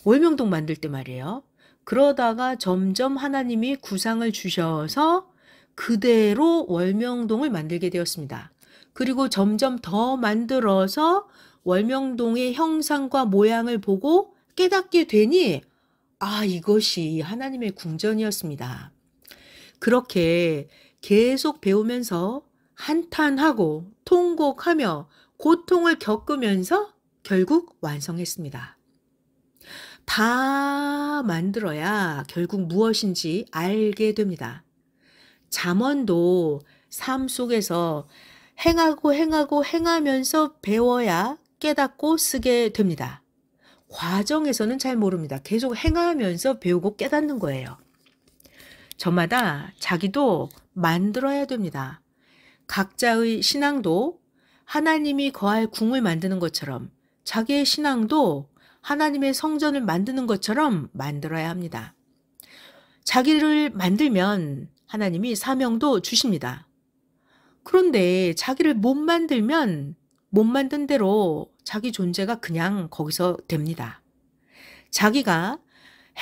월명동 만들 때 말이에요. 그러다가 점점 하나님이 구상을 주셔서 그대로 월명동을 만들게 되었습니다. 그리고 점점 더 만들어서 월명동의 형상과 모양을 보고 깨닫게 되니 이것이 하나님의 궁전이었습니다. 그렇게 계속 배우면서 한탄하고 통곡하며 고통을 겪으면서 결국 완성했습니다. 다 만들어야 결국 무엇인지 알게 됩니다. 잠언도 삶 속에서 행하면서 배워야 깨닫고 쓰게 됩니다. 과정에서는 잘 모릅니다. 계속 행하면서 배우고 깨닫는 거예요. 저마다 자기도 만들어야 됩니다. 각자의 신앙도 하나님이 거할 궁을 만드는 것처럼 자기의 신앙도 하나님의 성전을 만드는 것처럼 만들어야 합니다. 자기를 만들면 하나님이 사명도 주십니다. 그런데 자기를 못 만들면 못 만든 대로 자기 존재가 그냥 거기서 됩니다. 자기가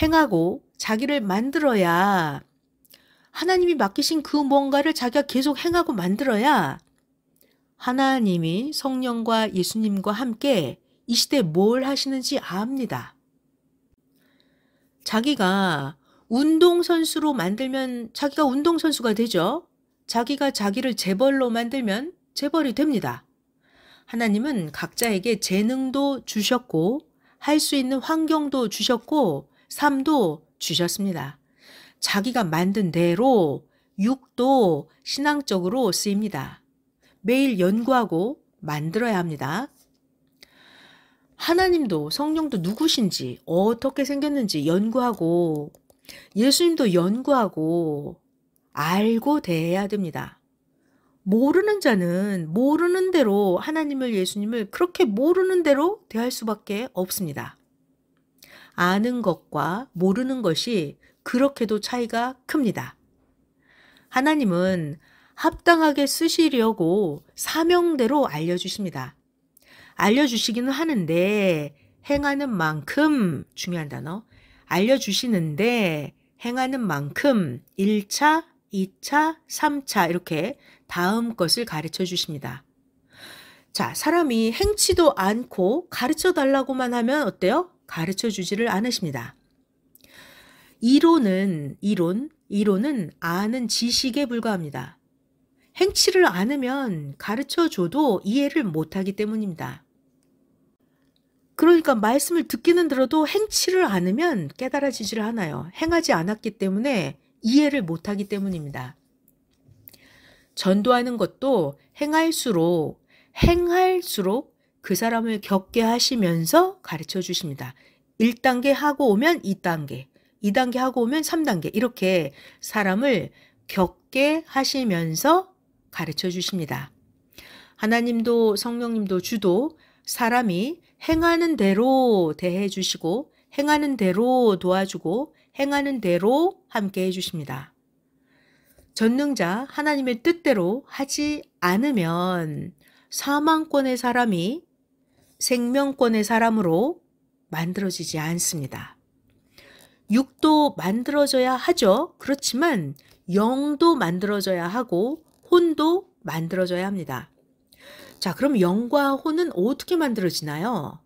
행하고 자기를 만들어야 하나님이 맡기신 그 뭔가를 자기가 계속 행하고 만들어야 하나님이 성령과 예수님과 함께 이 시대에 뭘 하시는지 압니다. 자기가 운동선수로 만들면 자기가 운동선수가 되죠. 자기가 자기를 재벌로 만들면 재벌이 됩니다. 하나님은 각자에게 재능도 주셨고 할 수 있는 환경도 주셨고 삶도 주셨습니다. 자기가 만든 대로 육도 신앙적으로 쓰입니다. 매일 연구하고 만들어야 합니다. 하나님도 성령도 누구신지 어떻게 생겼는지 연구하고 예수님도 연구하고 알고 대해야 됩니다. 모르는 자는 모르는 대로 하나님을 예수님을 그렇게 모르는 대로 대할 수밖에 없습니다. 아는 것과 모르는 것이 그렇게도 차이가 큽니다. 하나님은 합당하게 쓰시려고 사명대로 알려주십니다. 알려주시기는 하는데 행하는 만큼, 중요한 단어, 알려주시는데 행하는 만큼 1차, 2차, 3차 이렇게 다음 것을 가르쳐 주십니다. 자, 사람이 행치도 않고 가르쳐 달라고만 하면 어때요? 가르쳐 주지를 않으십니다. 이론은 아는 지식에 불과합니다. 행치를 않으면 가르쳐 줘도 이해를 못하기 때문입니다. 그러니까 말씀을 듣기는 들어도 행치를 않으면 깨달아지지를 않아요. 행하지 않았기 때문에 이해를 못하기 때문입니다. 전도하는 것도 행할수록 그 사람을 겪게 하시면서 가르쳐 주십니다. 1단계 하고 오면 2단계, 2단계 하고 오면 3단계 이렇게 사람을 겪게 하시면서 가르쳐 주십니다. 하나님도 성령님도 주도 사람이 행하는 대로 대해 주시고 행하는 대로 도와주고 행하는 대로 함께 해주십니다. 전능자 하나님의 뜻대로 하지 않으면 사망권의 사람이 생명권의 사람으로 만들어지지 않습니다. 육도 만들어져야 하죠. 그렇지만 영도 만들어져야 하고 혼도 만들어져야 합니다. 자, 그럼 영과 혼은 어떻게 만들어지나요?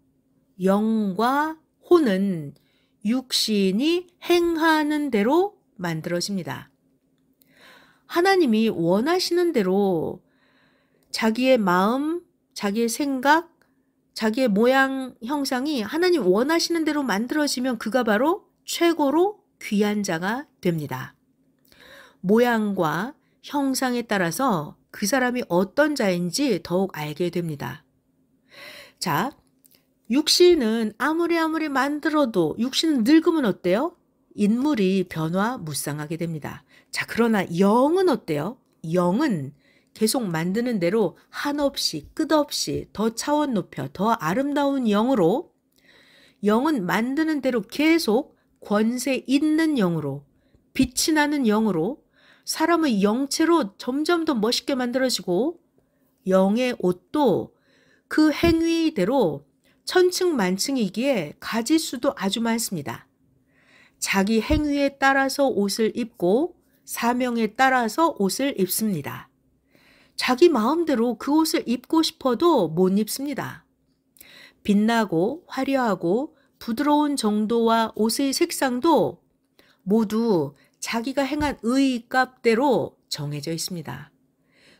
영과 혼은 육신이 행하는 대로 만들어집니다. 하나님이 원하시는 대로 자기의 마음, 자기의 생각, 자기의 모양, 형상이 하나님 원하시는 대로 만들어지면 그가 바로 최고로 귀한 자가 됩니다. 모양과 형상에 따라서 그 사람이 어떤 자인지 더욱 알게 됩니다. 자, 육신은 아무리 만들어도 육신은 늙으면 어때요? 인물이 변화무쌍하게 됩니다. 자, 그러나 영은 어때요? 영은 계속 만드는 대로 한없이 끝없이 더 차원 높여 더 아름다운 영으로, 영은 만드는 대로 계속 권세 있는 영으로, 빛이 나는 영으로 사람의 영체로 점점 더 멋있게 만들어지고, 영의 옷도 그 행위대로 천층만층이기에 가지수도 아주 많습니다. 자기 행위에 따라서 옷을 입고 사명에 따라서 옷을 입습니다. 자기 마음대로 그 옷을 입고 싶어도 못 입습니다. 빛나고 화려하고 부드러운 정도와 옷의 색상도 모두 자기가 행한 의값대로 정해져 있습니다.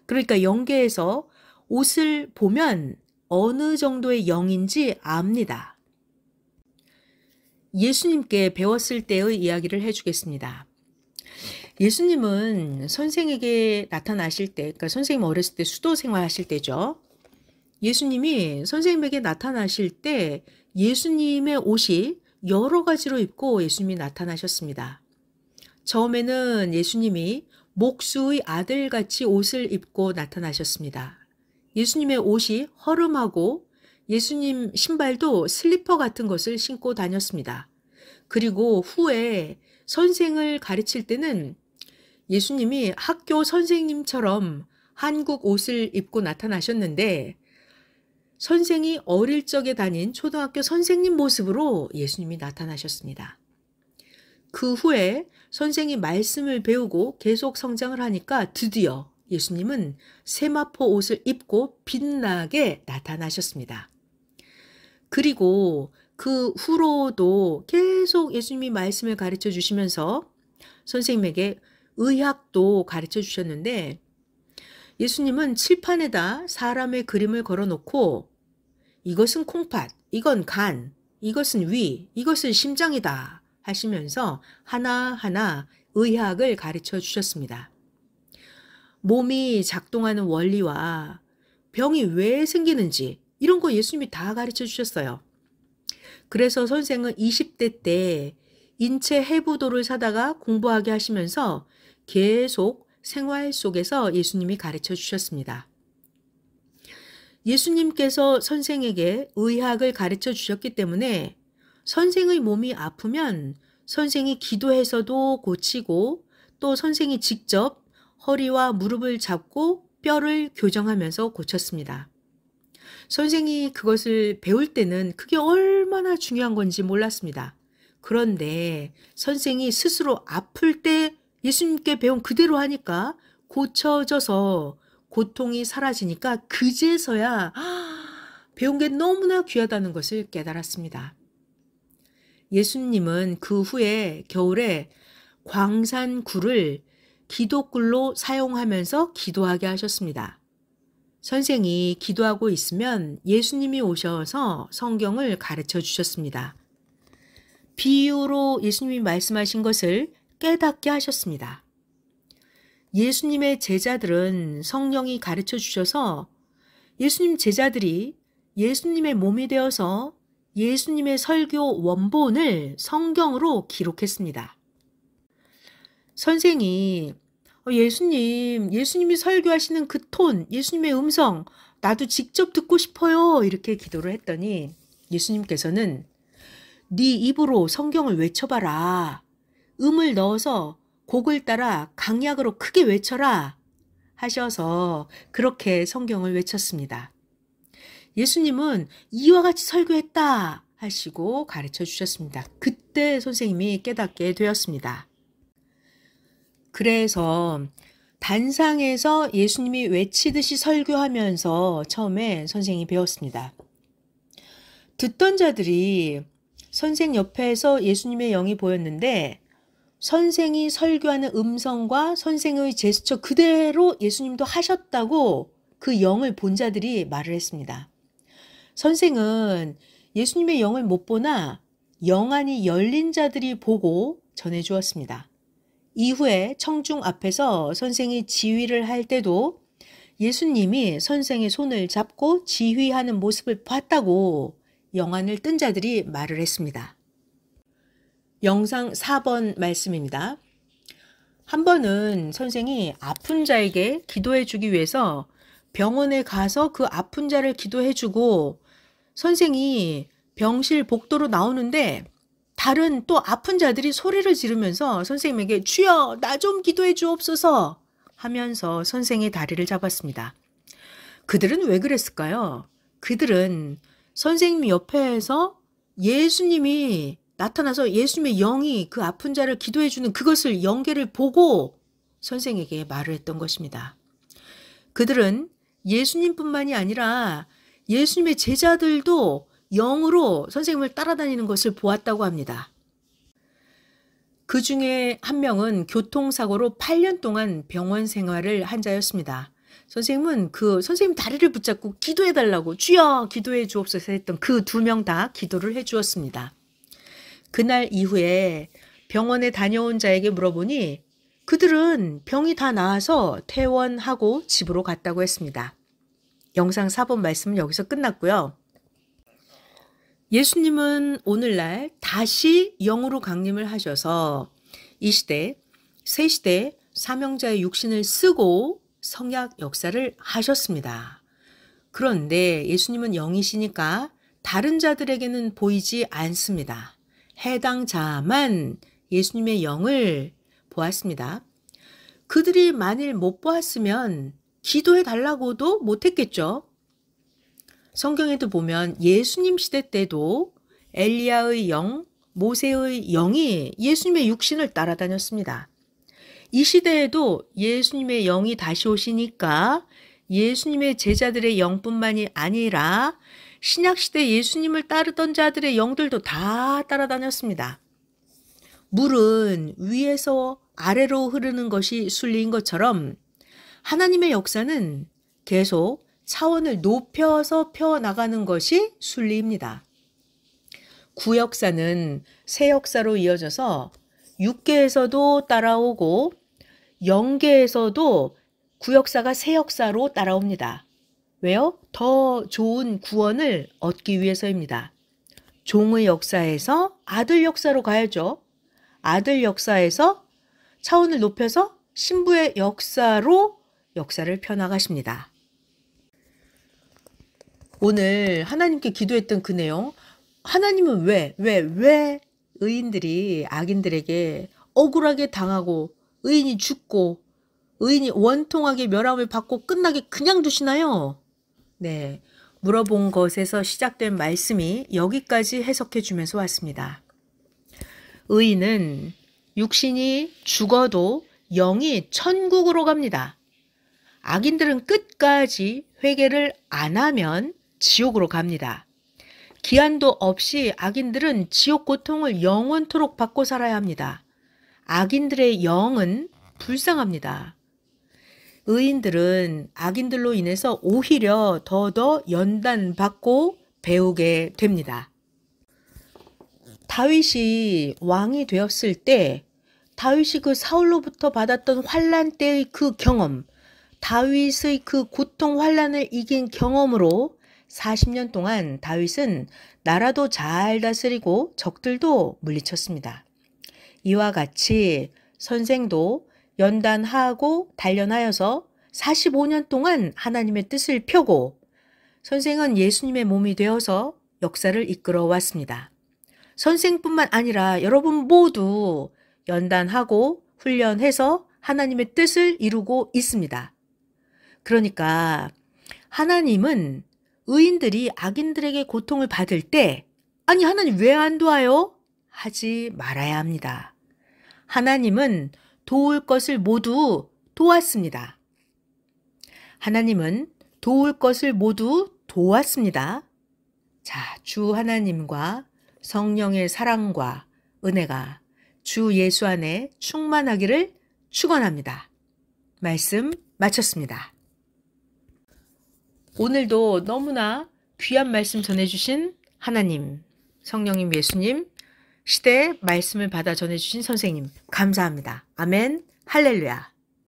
그러니까 영계에서 옷을 보면 어느 정도의 영인지 압니다. 예수님께 배웠을 때의 이야기를 해주겠습니다. 예수님은 선생에게 나타나실 때, 그러니까 선생님 어렸을 때 수도 생활하실 때죠. 예수님이 선생님에게 나타나실 때 예수님의 옷이 여러 가지로 입고 예수님이 나타나셨습니다. 처음에는 예수님이 목수의 아들같이 옷을 입고 나타나셨습니다. 예수님의 옷이 허름하고 예수님 신발도 슬리퍼 같은 것을 신고 다녔습니다. 그리고 후에 선생을 가르칠 때는 예수님이 학교 선생님처럼 한국 옷을 입고 나타나셨는데 선생이 어릴 적에 다닌 초등학교 선생님 모습으로 예수님이 나타나셨습니다. 그 후에 선생이 말씀을 배우고 계속 성장을 하니까 드디어 예수님은 세마포 옷을 입고 빛나게 나타나셨습니다. 그리고 그 후로도 계속 예수님이 말씀을 가르쳐 주시면서 선생님에게 의학도 가르쳐 주셨는데 예수님은 칠판에다 사람의 그림을 걸어놓고 이것은 콩팥, 이건 간, 이것은 위, 이것은 심장이다 하시면서 하나하나 의학을 가르쳐 주셨습니다. 몸이 작동하는 원리와 병이 왜 생기는지 이런 거 예수님이 다 가르쳐 주셨어요. 그래서 선생은 20대 때 인체 해부도를 사다가 공부하게 하시면서 계속 생활 속에서 예수님이 가르쳐 주셨습니다. 예수님께서 선생에게 의학을 가르쳐 주셨기 때문에 선생의 몸이 아프면 선생이 기도해서도 고치고 또 선생이 직접 허리와 무릎을 잡고 뼈를 교정하면서 고쳤습니다. 선생이 그것을 배울 때는 그게 얼마나 중요한 건지 몰랐습니다. 그런데 선생이 스스로 아플 때 예수님께 배운 그대로 하니까 고쳐져서 고통이 사라지니까 그제서야 배운 게 너무나 귀하다는 것을 깨달았습니다. 예수님은 그 후에 겨울에 광산굴을 기도굴로 사용하면서 기도하게 하셨습니다. 선생이 기도하고 있으면 예수님이 오셔서 성경을 가르쳐 주셨습니다. 비유로 예수님이 말씀하신 것을 깨닫게 하셨습니다. 예수님의 제자들은 성령이 가르쳐 주셔서 예수님 제자들이 예수님의 몸이 되어서 예수님의 설교 원본을 성경으로 기록했습니다. 선생이 예수님이 설교하시는 그 톤, 예수님의 음성, 나도 직접 듣고 싶어요. 이렇게 기도를 했더니 예수님께서는 네 입으로 성경을 외쳐봐라. 음을 넣어서 곡을 따라 강약으로 크게 외쳐라 하셔서 그렇게 성경을 외쳤습니다. 예수님은 이와 같이 설교했다 하시고 가르쳐 주셨습니다. 그때 선생님이 깨닫게 되었습니다. 그래서 단상에서 예수님이 외치듯이 설교하면서 처음에 선생이 배웠습니다. 듣던 자들이 선생 옆에서 예수님의 영이 보였는데 선생이 설교하는 음성과 선생의 제스처 그대로 예수님도 하셨다고 그 영을 본 자들이 말을 했습니다. 선생은 예수님의 영을 못 보나 영안이 열린 자들이 보고 전해 주었습니다. 이후에 청중 앞에서 선생이 지휘를 할 때도 예수님이 선생의 손을 잡고 지휘하는 모습을 봤다고 영안을 뜬 자들이 말을 했습니다. 영상 4번 말씀입니다. 한 번은 선생이 아픈 자에게 기도해 주기 위해서 병원에 가서 그 아픈 자를 기도해 주고 선생이 병실 복도로 나오는데 다른 또 아픈 자들이 소리를 지르면서 선생님에게 주여 나 좀 기도해 주옵소서 하면서 선생의 다리를 잡았습니다. 그들은 왜 그랬을까요? 그들은 선생님 옆에서 예수님이 나타나서 예수님의 영이 그 아픈 자를 기도해 주는 그것을 연계를 보고 선생에게 말을 했던 것입니다. 그들은 예수님뿐만이 아니라 예수님의 제자들도 영으로 선생님을 따라다니는 것을 보았다고 합니다. 그 중에 한 명은 교통사고로 8년 동안 병원 생활을 한 자였습니다. 선생님은 선생님 다리를 붙잡고 기도해달라고 주여 기도해 주옵소서 했던 그 2명 다 기도를 해 주었습니다. 그날 이후에 병원에 다녀온 자에게 물어보니 그들은 병이 다 나아서 퇴원하고 집으로 갔다고 했습니다. 영상 4번 말씀은 여기서 끝났고요. 예수님은 오늘날 다시 영으로 강림을 하셔서 이 시대, 새 시대 사명자의 육신을 쓰고 성약 역사를 하셨습니다. 그런데 예수님은 영이시니까 다른 자들에게는 보이지 않습니다. 해당 자만 예수님의 영을 보았습니다. 그들이 만일 못 보았으면 기도해 달라고도 못했겠죠. 성경에도 보면 예수님 시대 때도 엘리야의 영, 모세의 영이 예수님의 육신을 따라다녔습니다. 이 시대에도 예수님의 영이 다시 오시니까 예수님의 제자들의 영뿐만이 아니라 신약시대 예수님을 따르던 자들의 영들도 다 따라다녔습니다. 물은 위에서 아래로 흐르는 것이 순리인 것처럼 하나님의 역사는 계속 차원을 높여서 펴나가는 것이 순리입니다. 구역사는 새 역사로 이어져서 육계에서도 따라오고 영계에서도 구역사가 새 역사로 따라옵니다. 왜요? 더 좋은 구원을 얻기 위해서입니다. 종의 역사에서 아들 역사로 가야죠. 아들 역사에서 차원을 높여서 신부의 역사로 역사를 펴나가십니다. 오늘 하나님께 기도했던 그 내용, 하나님은 왜 의인들이 악인들에게 억울하게 당하고 의인이 죽고 의인이 원통하게 멸함을 받고 끝나게 그냥 두시나요? 네, 물어본 것에서 시작된 말씀이 여기까지 해석해 주면서 왔습니다. 의인은 육신이 죽어도 영이 천국으로 갑니다. 악인들은 끝까지 회개를 안 하면 지옥으로 갑니다. 기한도 없이 악인들은 지옥 고통을 영원토록 받고 살아야 합니다. 악인들의 영은 불쌍합니다. 의인들은 악인들로 인해서 오히려 더더 연단받고 배우게 됩니다. 다윗이 왕이 되었을 때 다윗이 그 사울로부터 받았던 환난 때의 그 경험, 다윗의 그 고통 환난을 이긴 경험으로 40년 동안 다윗은 나라도 잘 다스리고 적들도 물리쳤습니다. 이와 같이 선생도 연단하고 단련하여서 45년 동안 하나님의 뜻을 펴고 선생은 예수님의 몸이 되어서 역사를 이끌어 왔습니다. 선생뿐만 아니라 여러분 모두 연단하고 훈련해서 하나님의 뜻을 이루고 있습니다. 그러니까 하나님은 의인들이 악인들에게 고통을 받을 때 아니 하나님 왜 안 도와요? 하지 말아야 합니다. 하나님은 도울 것을 모두 도왔습니다. 하나님은 도울 것을 모두 도왔습니다. 자, 주 하나님과 성령의 사랑과 은혜가 주 예수 안에 충만하기를 축원합니다. 말씀 마쳤습니다. 오늘도 너무나 귀한 말씀 전해주신 하나님, 성령님 예수님, 시대의 말씀을 받아 전해주신 선생님 감사합니다. 아멘, 할렐루야.